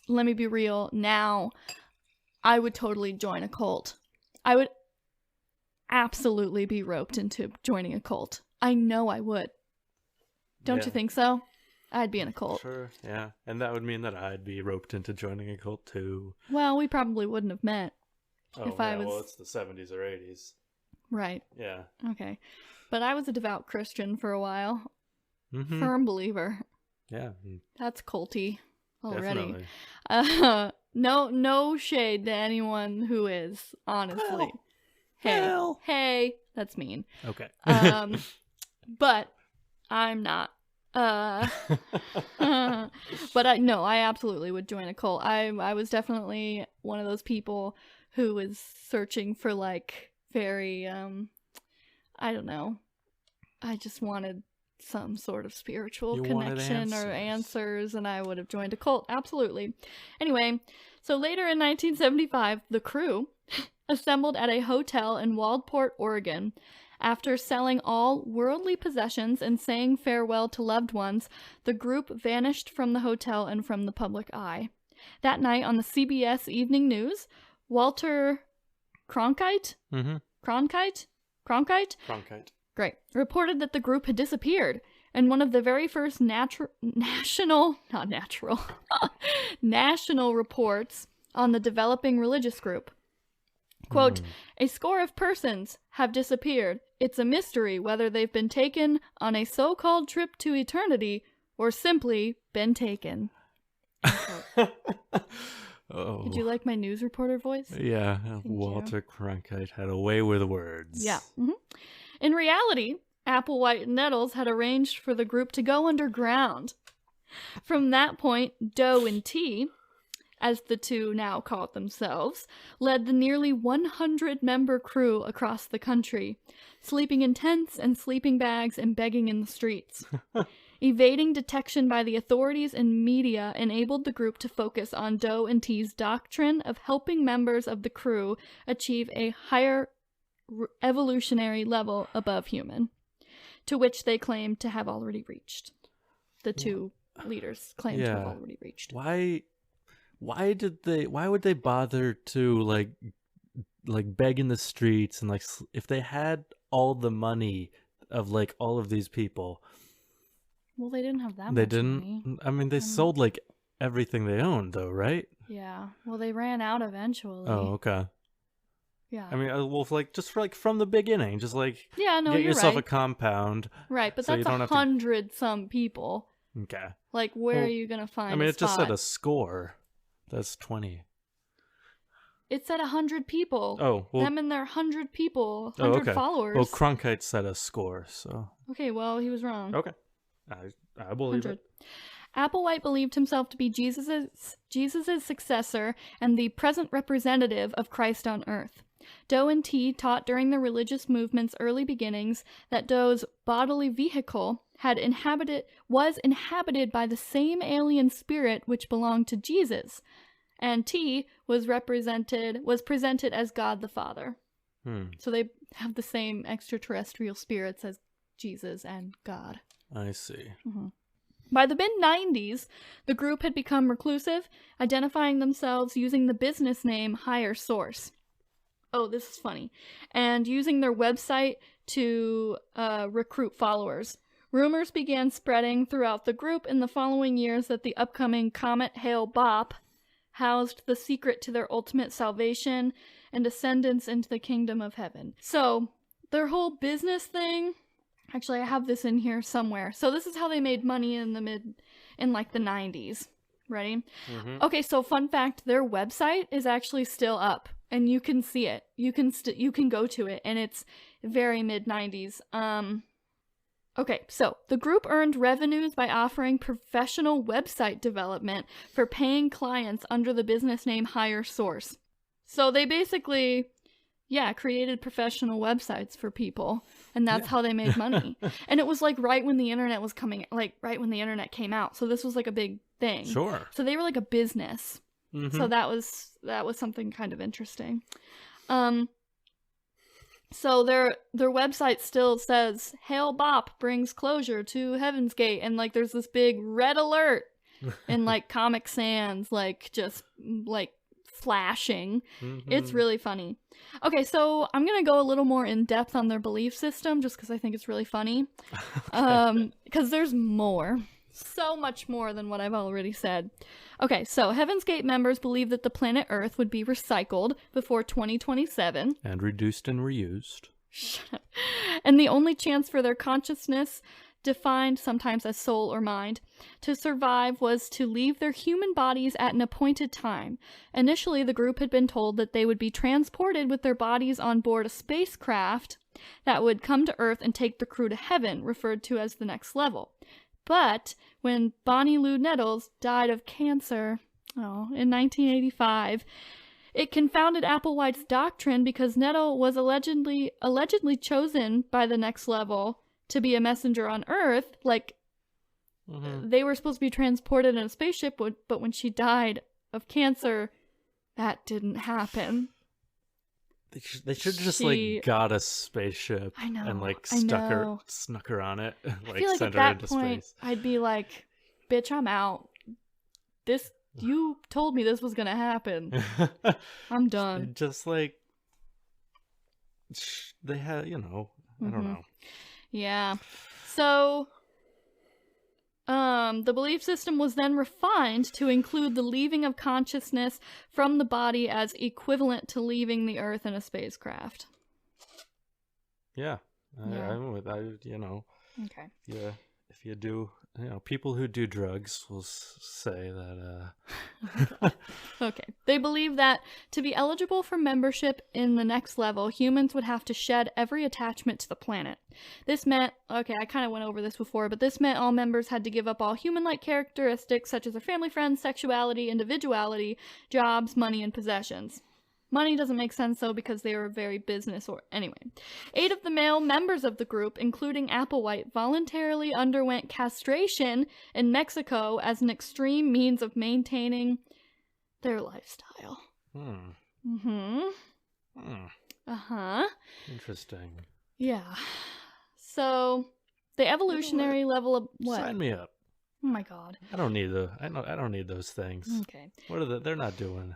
let me be real, now, I would totally join a cult. I would absolutely be roped into joining a cult. I know I would. Don't you think so? I'd be in a cult. Sure, yeah. And that would mean that I'd be roped into joining a cult too. Well, we probably wouldn't have met. Well, it's the 70s or 80s. Right. Yeah. Okay. But I was a devout Christian for a while. Mm-hmm. Firm believer. Yeah. That's culty already. Definitely. No shade to anyone who is, honestly. Hey, that's mean. Okay. But I'm not. But I absolutely would join a cult. I was definitely one of those people who was searching for, like, very, I don't know. I just wanted some sort of spiritual connection or answers, and I would have joined a cult. Absolutely. Anyway, so later in 1975, the crew assembled at a hotel in Waldport, Oregon. After selling all worldly possessions and saying farewell to loved ones, the group vanished from the hotel and from the public eye. That night on the CBS Evening News, Walter Cronkite? Mm-hmm. Cronkite? Cronkite. Great. Reported that the group had disappeared, and one of the very first national reports on the developing religious group. Quote, a score of persons have disappeared. It's a mystery whether they've been taken on a so-called trip to eternity or simply been taken. Oh. Did you like my news reporter voice? Yeah, Walter Cronkite had a way with words. Yeah. Mm-hmm. In reality, Applewhite and Nettles had arranged for the group to go underground. From that point, Doe and T, as the two now called themselves, led the nearly 100-member crew across the country, sleeping in tents and sleeping bags and begging in the streets. Evading detection by the authorities and media enabled the group to focus on Doe and T's doctrine of helping members of the crew achieve a higher evolutionary level above human, to which they claimed to have already reached. The two leaders claimed to have already reached. Why would they bother to like beg in the streets, and like if they had all the money of like all of these people? Well, they didn't have that they much didn't money. I mean, they sold like everything they owned though, right? Yeah. Well, they ran out eventually. Oh, okay. Yeah. I mean, well, like just like from the beginning, just like get yourself a compound. Right, but so that's 100-some people. Okay. Like, where are you gonna find? I mean, a it just spot? said a score. That's 20. It said 100 people. Oh, well, them and their 100 people, 100 followers. Well, Cronkite said a score, so. Okay, well, he was wrong. Okay, I believe 100. It. Applewhite believed himself to be Jesus's successor and the present representative of Christ on earth. Doe and T taught during the religious movement's early beginnings that Doe's bodily vehicle was inhabited by the same alien spirit which belonged to Jesus, and T was presented as God the Father. So they have the same extraterrestrial spirits as Jesus and God. I see. Mm-hmm. By the mid-90s, the group had become reclusive, identifying themselves using the business name Higher Source. Oh, this is funny. And using their website to recruit followers. Rumors began spreading throughout the group in the following years that the upcoming Comet Hale-Bopp housed the secret to their ultimate salvation and ascendance into the kingdom of heaven. So, their whole business thing... Actually, I have this in here somewhere. So this is how they made money in the the 90s. Ready? Mm-hmm. Okay, so fun fact, their website is actually still up, and you can see it. You can go to it, and it's very mid-90s. Okay, so the group earned revenues by offering professional website development for paying clients under the business name Higher Source. So they basically, created professional websites for people, and that's how they made money. And it was like right when the internet was coming, like right when the internet came out. So this was like a big thing. Sure. So they were like a business. Mm-hmm. So that was something kind of interesting. So their website still says, Hail Bop brings closure to Heaven's Gate. And, like, there's this big red alert in, like, Comic Sans, like, just, like, flashing. Mm-hmm. It's really funny. Okay, so I'm going to go a little more in depth on their belief system just because I think it's really funny. Because there's more. So much more than what I've already said. Okay, so Heaven's Gate members believe that the planet Earth would be recycled before 2027. And reduced and reused. And the only chance for their consciousness, defined sometimes as soul or mind, to survive was to leave their human bodies at an appointed time. Initially, the group had been told that they would be transported with their bodies on board a spacecraft that would come to Earth and take the crew to heaven, referred to as the next level. But when Bonnie Lou Nettles died of cancer in 1985, it confounded Applewhite's doctrine because Nettle was allegedly chosen by the next level to be a messenger on Earth. Like, they were supposed to be transported in a spaceship, but when she died of cancer, that didn't happen. They should just like got a spaceship and like snuck her on it, like, I feel like sent at her that into point, space. I'd be like, "Bitch, I'm out. You told me this was gonna happen. I'm done." Just like they had, I don't know. Yeah. So, the belief system was then refined to include the leaving of consciousness from the body as equivalent to leaving the Earth in a spacecraft. Yeah. I'm with, Okay. Yeah. If you do, people who do drugs will say that, Okay. They believe that to be eligible for membership in the next level, humans would have to shed every attachment to the planet. This meant, I kind of went over this before, but this meant all members had to give up all human-like characteristics such as their family, friends, sexuality, individuality, jobs, money, and possessions. Money doesn't make sense, though, because they were very anyway. 8 of the male members of the group, including Applewhite, voluntarily underwent castration in Mexico as an extreme means of maintaining their lifestyle. Interesting. Yeah. So, the evolutionary level of what? Sign me up. Oh my god. I don't need those things. Okay. What are they're not doing?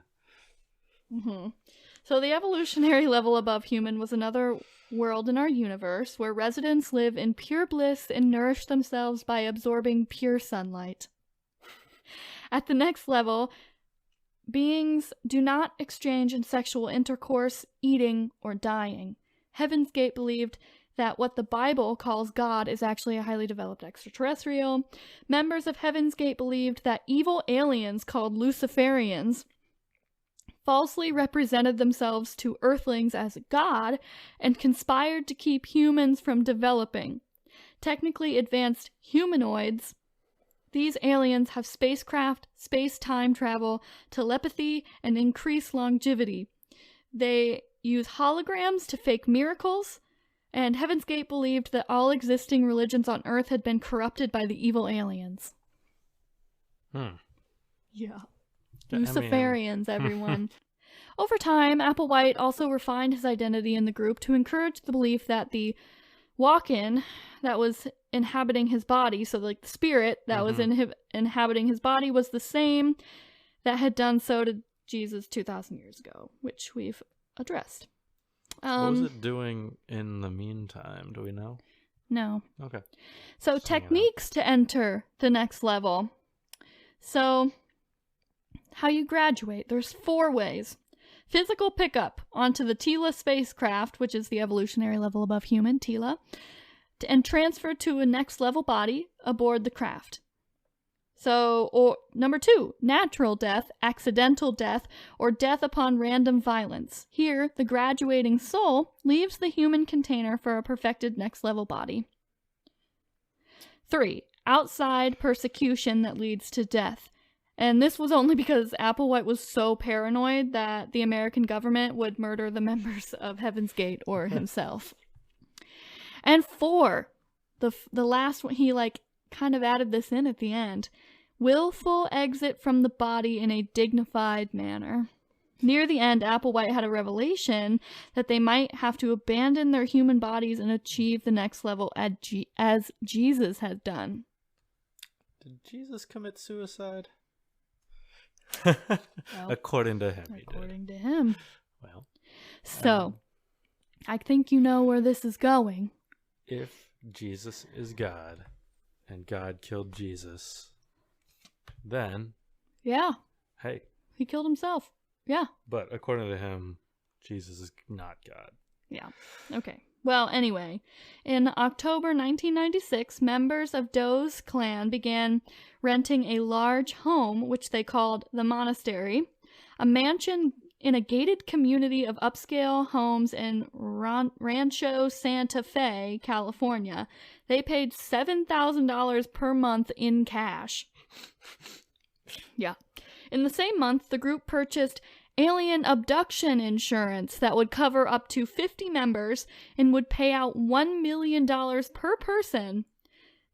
So the evolutionary level above human was another world in our universe where residents live in pure bliss and nourish themselves by absorbing pure sunlight. At the next level, beings do not exchange in sexual intercourse, eating, or dying. Heaven's Gate believed that what the Bible calls God is actually a highly developed extraterrestrial. Members of Heaven's Gate believed that evil aliens called Luciferians falsely represented themselves to Earthlings as God and conspired to keep humans from developing. Technically advanced humanoids, these aliens have spacecraft, space-time travel, telepathy, and increased longevity. They use holograms to fake miracles, and Heaven's Gate believed that all existing religions on Earth had been corrupted by the evil aliens. Yeah. Luciferians, everyone. Over time, Applewhite also refined his identity in the group to encourage the belief that the walk-in that was inhabiting his body, so like the spirit that was inhabiting his body, was the same that had done so to Jesus 2,000 years ago, which we've addressed. What was it doing in the meantime? Do we know? No. Okay. So techniques to enter the next level. So how you graduate. There's 4 ways. Physical pickup onto the Tila spacecraft, which is the evolutionary level above human, Tila, and transfer to a next level body aboard the craft. So, or number 2, natural death, accidental death, or death upon random violence. Here, the graduating soul leaves the human container for a perfected next level body. 3. Outside persecution that leads to death. And this was only because Applewhite was so paranoid that the American government would murder the members of Heaven's Gate or himself. And 4, the last one, he like kind of added this in at the end. Willful exit from the body in a dignified manner. Near the end, Applewhite had a revelation that they might have to abandon their human bodies and achieve the next level as Jesus had done. Did Jesus commit suicide? Well, according to him, according to him. Well, so, I think you know where this is going. If Jesus is God, and God killed Jesus, then... Yeah. Hey. He killed himself. Yeah. But according to him, Jesus is not God. Yeah. Okay. Well, anyway, in October 1996, members of Doe's clan began renting a large home, which they called the Monastery, a mansion in a gated community of upscale homes in Rancho Santa Fe, California. They paid $7,000 per month in cash. Yeah. In the same month, the group purchased alien abduction insurance that would cover up to 50 members and would pay out $1 million per person.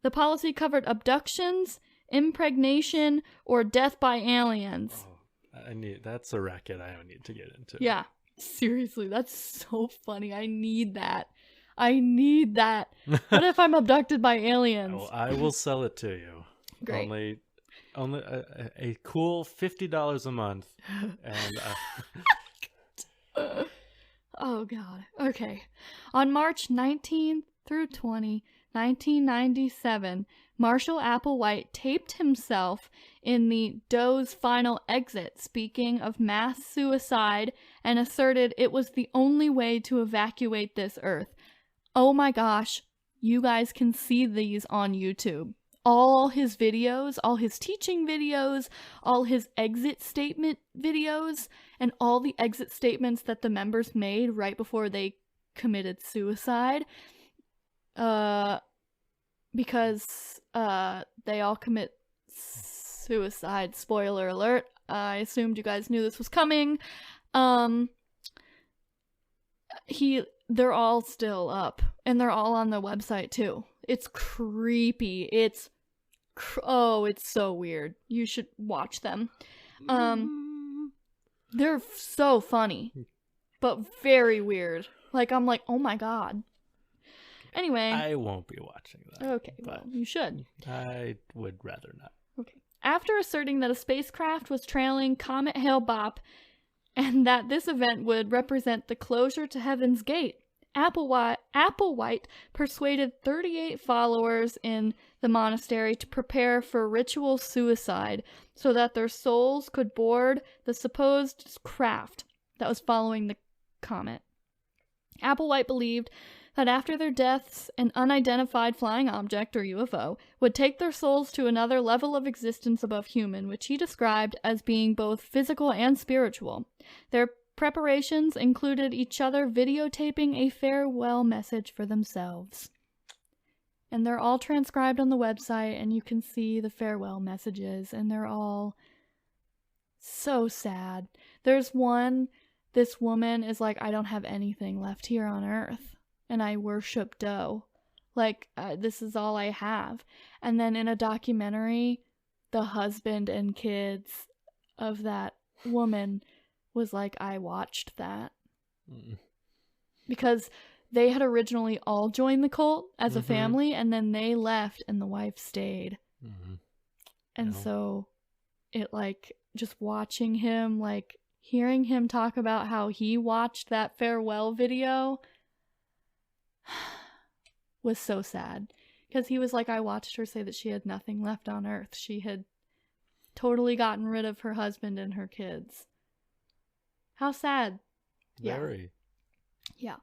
The policy covered abductions, impregnation, or death by aliens. Oh, that's a racket I don't need to get into. Yeah, seriously, that's so funny. I need that. What if I'm abducted by aliens? Well, I will sell it to you. Great. Only a cool $50 a month, and oh god. Okay. On March 19th through 20, 1997, Marshall Applewhite taped himself in the Doe's final exit, speaking of mass suicide, and asserted it was the only way to evacuate this earth. Oh my gosh, you guys can see these on YouTube. All his videos, all his teaching videos, all his exit statement videos, and all the exit statements that the members made right before they committed suicide. Because they all commit suicide. Spoiler alert. I assumed you guys knew this was coming. They're all still up, and they're all on the website too. It's creepy. It's so weird. You should watch them. They're so funny, but very weird. Like, I'm like, oh my god. Anyway. I won't be watching that. Okay, well, you should. I would rather not. Okay. After asserting that a spacecraft was trailing Comet Hale-Bopp and that this event would represent the closure to Heaven's Gate, Applewhite persuaded 38 followers in the monastery to prepare for ritual suicide so that their souls could board the supposed craft that was following the comet. Applewhite believed that after their deaths, an unidentified flying object, or UFO, would take their souls to another level of existence above human, which he described as being both physical and spiritual. Their preparations included each other videotaping a farewell message for themselves. And they're all transcribed on the website, and you can see the farewell messages, and they're all so sad. There's one, this woman is like, I don't have anything left here on earth, and I worship Doe. Like, this is all I have. And then in a documentary, the husband and kids of that woman was like, I watched that. Because they had originally all joined the cult as a family, and then they left and the wife stayed. And so it, like, just watching him, like, hearing him talk about how he watched that farewell video was so sad. Because he was like, I watched her say that she had nothing left on earth. She had totally gotten rid of her husband and her kids. How sad. Very. Yeah.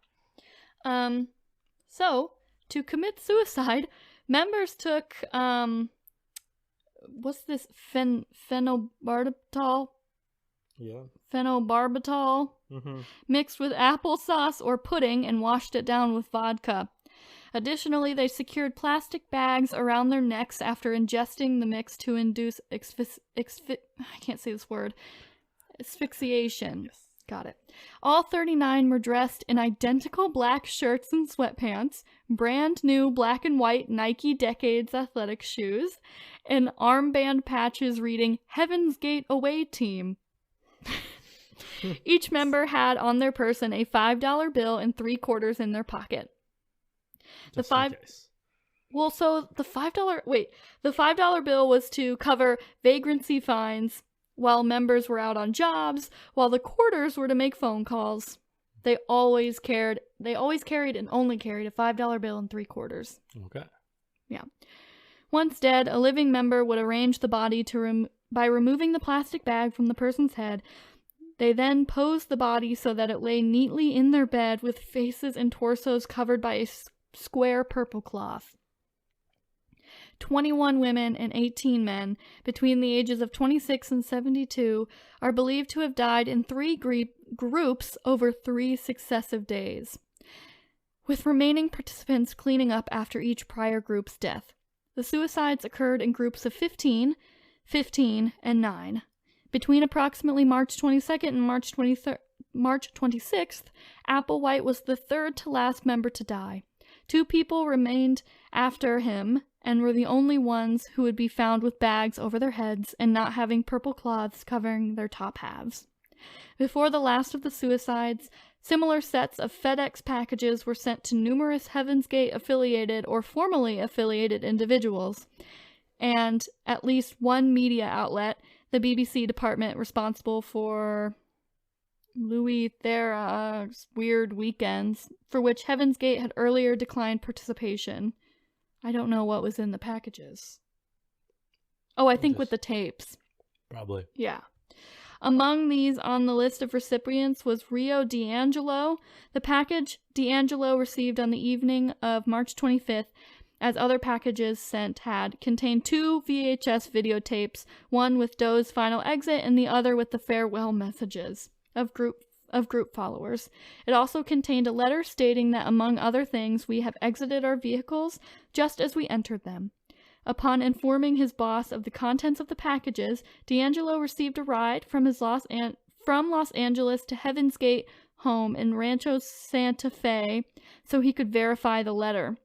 So, to commit suicide, members took, what's this? Phenobarbital? Yeah. Phenobarbital mixed with applesauce or pudding and washed it down with vodka. Additionally, they secured plastic bags around their necks after ingesting the mix to induce I can't say this word. Asphyxiation. Yes. Got it. All 39 were dressed in identical black shirts and sweatpants, brand new black and white Nike Decades athletic shoes, and armband patches reading Heaven's Gate Away Team. Each member had on their person a $5 bill and 3 quarters in their pocket. The $5 bill was to cover vagrancy fines while members were out on jobs, while the quarters were to make phone calls. They always carried and only carried a $5 bill and 3 quarters. Okay. Yeah. Once dead, a living member would arrange the body by removing the plastic bag from the person's head. They then posed the body so that it lay neatly in their bed with faces and torsos covered by a square purple cloth. 21 women and 18 men, between the ages of 26 and 72, are believed to have died in 3 groups over 3 successive days, with remaining participants cleaning up after each prior group's death. The suicides occurred in groups of 15, 15, and 9. Between approximately March 22nd and March 26th, Applewhite was the third to last member to die. 2 people remained after him and were the only ones who would be found with bags over their heads and not having purple cloths covering their top halves. Before the last of the suicides, similar sets of FedEx packages were sent to numerous Heaven's Gate affiliated or formerly affiliated individuals, and at least one media outlet, the BBC department responsible for Louis Theroux's Weird Weekends, for which Heaven's Gate had earlier declined participation. I don't know what was in the packages. Oh, I think with the tapes. Probably. Yeah. Among these on the list of recipients was Rio D'Angelo. The package D'Angelo received on the evening of March 25th, as other packages sent had, contained 2 VHS videotapes, one with Doe's final exit and the other with the farewell messages of group followers. It also contained a letter stating that, among other things, we have exited our vehicles just as we entered them. Upon informing his boss of the contents of the packages, D'Angelo received a ride from Los Angeles to Heaven's Gate home in Rancho Santa Fe so he could verify the letter.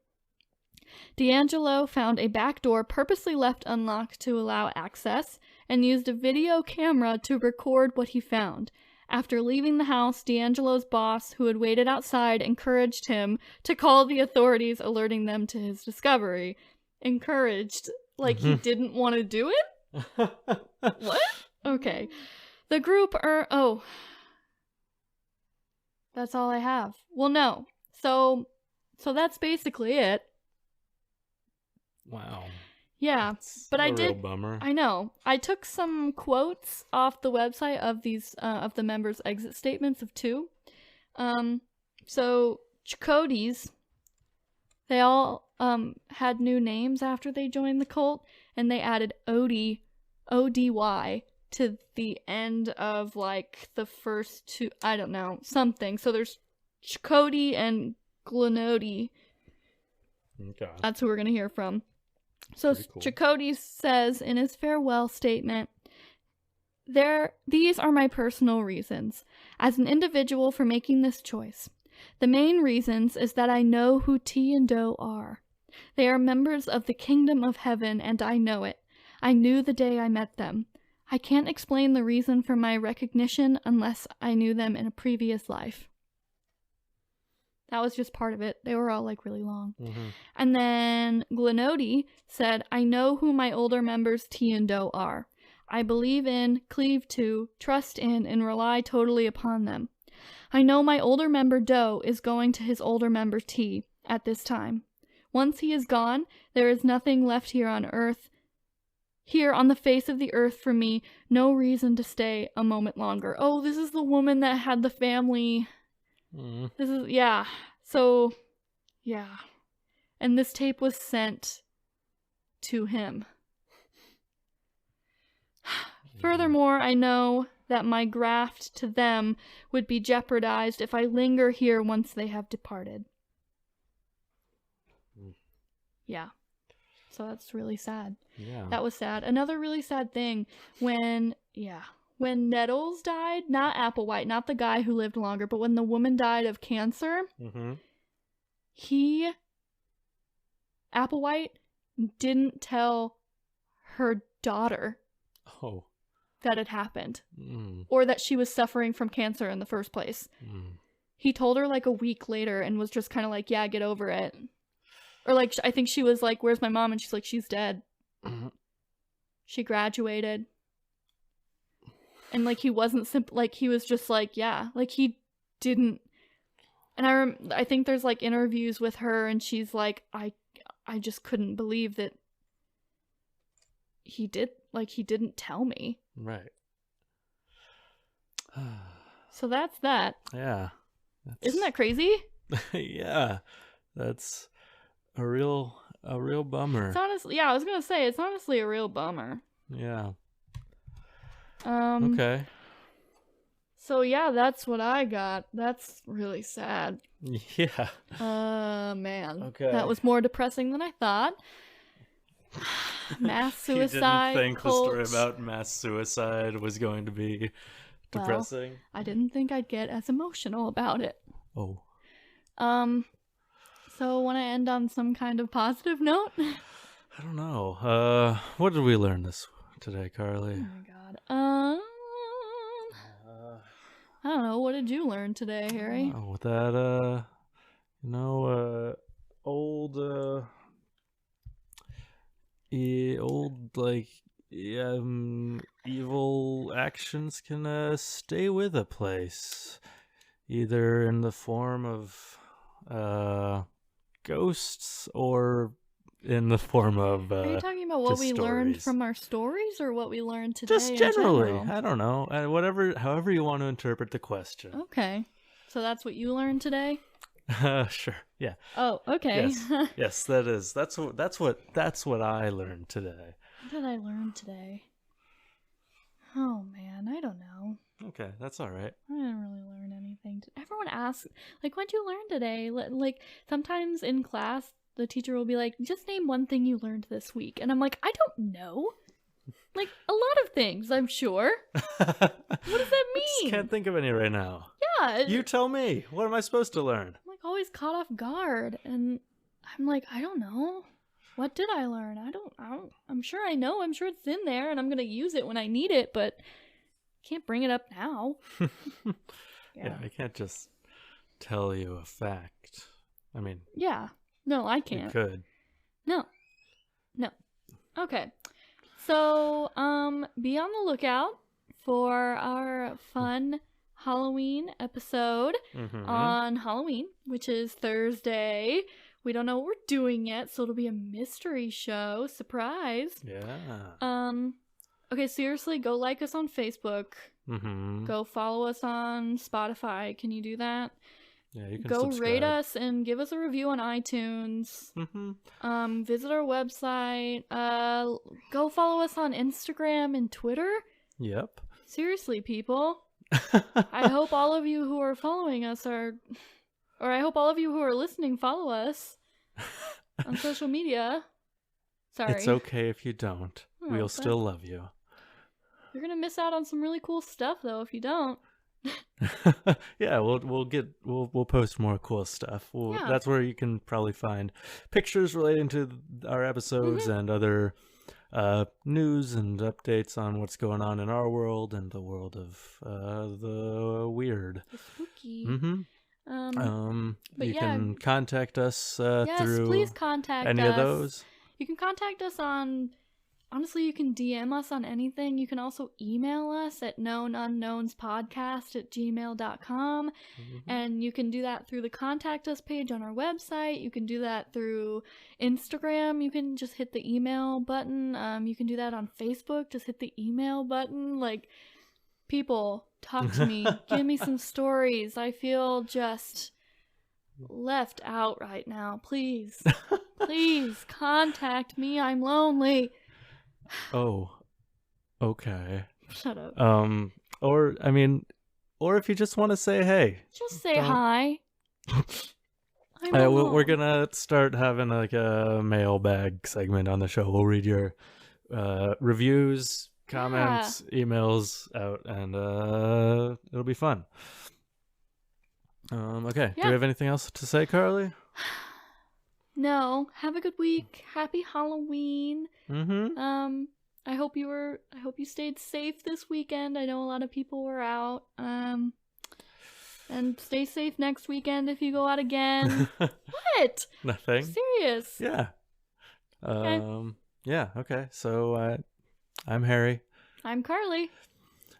D'Angelo found a back door purposely left unlocked to allow access and used a video camera to record what he found. After leaving the house, D'Angelo's boss, who had waited outside, encouraged him to call the authorities, alerting them to his discovery. Encouraged? Like he didn't want to do it? What? Okay. The group that's all I have. Well, no. So that's basically it. Wow. Yeah, That's but a I real did. Bummer. I know. I took some quotes off the website of these of the members' exit statements of 2. So Chakotys, they all had new names after they joined the cult, and they added Ody, O-D-Y, to the end of like the first 2. I don't know, something. So there's Chakotay and Glenody. Okay. That's who we're gonna hear from. So cool. Chakotay says in his farewell statement, these are my personal reasons as an individual for making this choice. The main reasons is that I know who T and Doe are. They are members of the kingdom of heaven, and I know it. I knew the day I met them. I can't explain the reason for my recognition unless I knew them in a previous life. That was just part of it. They were all like really long. Mm-hmm. And then Glenody said, I know who my older members T and Doe are. I believe in, cleave to, trust in, and rely totally upon them. I know my older member Doe is going to his older member T at this time. Once he is gone, there is nothing left here on earth. Here on the face of the earth for me, no reason to stay a moment longer. Oh, this is the woman that had the family... This is, yeah. So, yeah. And this tape was sent to him. Furthermore, I know that my graft to them would be jeopardized if I linger here once they have departed. Yeah. So that's really sad. Yeah. That was sad. Another really sad thing when Nettles died, not Applewhite, not the guy who lived longer, but when the woman died of cancer, Applewhite didn't tell her daughter that it happened or that she was suffering from cancer in the first place. He told her like a week later and was just kind of like, yeah, get over it. Or like, I think she was like, where's my mom? And she's like, she's dead. She graduated. And like, he wasn't like, he was just like, yeah, like he didn't. And I think there's like interviews with her and she's like, I just couldn't believe that he didn't tell me. Right. So that's that. Yeah. Isn't that crazy? Yeah. That's a real bummer. It's honestly, yeah, I was gonna say it's honestly a real bummer. Yeah. Okay. So yeah, that's what I got. That's really sad. Yeah. Man. Okay. That was more depressing than I thought. Mass suicide. You didn't think cult. the story about mass suicide was going to be depressing? Well, I didn't think I'd get as emotional about it. Oh. So want to end on some kind of positive note? I don't know. What did we learn today, Carly? Oh my god. I don't know. What did you learn today, Harry? Oh, that old like evil actions can stay with a place, either in the form of ghosts or in the form of Are you talking about what we learned from our stories or what we learned today? Just generally. In general? I don't know. However you want to interpret the question. Okay. So that's what you learned today? Sure. Yeah. Oh, okay. Yes. Yes, that is. That's what I learned today. What did I learn today? Oh man, I don't know. Okay, that's all right. I didn't really learn anything. Everyone asks, like, what'd you learn today? Like, sometimes in class, the teacher will be like, just name one thing you learned this week. And I'm like, I don't know. Like, a lot of things, I'm sure. What does that mean? I just can't think of any right now. Yeah. You tell me. What am I supposed to learn? I'm like always caught off guard. And I'm like, I don't know. What did I learn? I don't, I'm sure I know. I'm sure it's in there and I'm going to use it when I need it, but I can't bring it up now. Yeah, I can't just tell you a fact. I mean, yeah. No, I can't. You could. No. Okay. So, be on the lookout for our fun Halloween episode on Halloween, which is Thursday. We don't know what we're doing yet, so it'll be a mystery show. Surprise. Yeah. Okay, seriously, go like us on Facebook. Go follow us on Spotify. Can you do that? Yeah, you can go subscribe. Rate us and give us a review on iTunes. Visit our website. Go follow us on Instagram and Twitter. Yep. Seriously, people. I hope all of you who are following us or I hope all of you who are listening follow us on social media. Sorry. It's okay if you don't. Oh, we'll still love you. You're gonna miss out on some really cool stuff though if you don't. Yeah, we'll post more cool stuff. That's where you can probably find pictures relating to our episodes and other news and updates on what's going on in our world and the world of the weird. The spooky. But you can contact us through please contact any us. of those. You can contact us on, honestly, you can DM us on anything. You can also email us at knownunknownspodcast@gmail.com. And you can do that through the contact us page on our website. You can do that through Instagram. You can just hit the email button. You can do that on Facebook. Just hit the email button. Like, people, talk to me. Give me some stories. I feel just left out right now. Please. Please contact me. I'm lonely. Oh, okay. Shut up. Or if you just want to say hey. Just say hi. We're gonna start having like a mailbag segment on the show. We'll read your reviews, comments, emails out, and it'll be fun. Okay. Do we have anything else to say, Carly? No. Have a good week. Happy Halloween. Mm-hmm. I hope you stayed safe this weekend. I know a lot of people were out. And stay safe next weekend if you go out again. What? Nothing. Serious. Yeah. Okay. Yeah, okay. So I'm Harry. I'm Carly.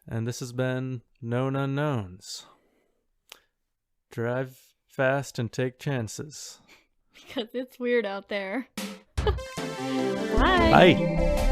And this has been Known Unknowns. Drive fast and take chances. Because it's weird out there. Bye. Bye.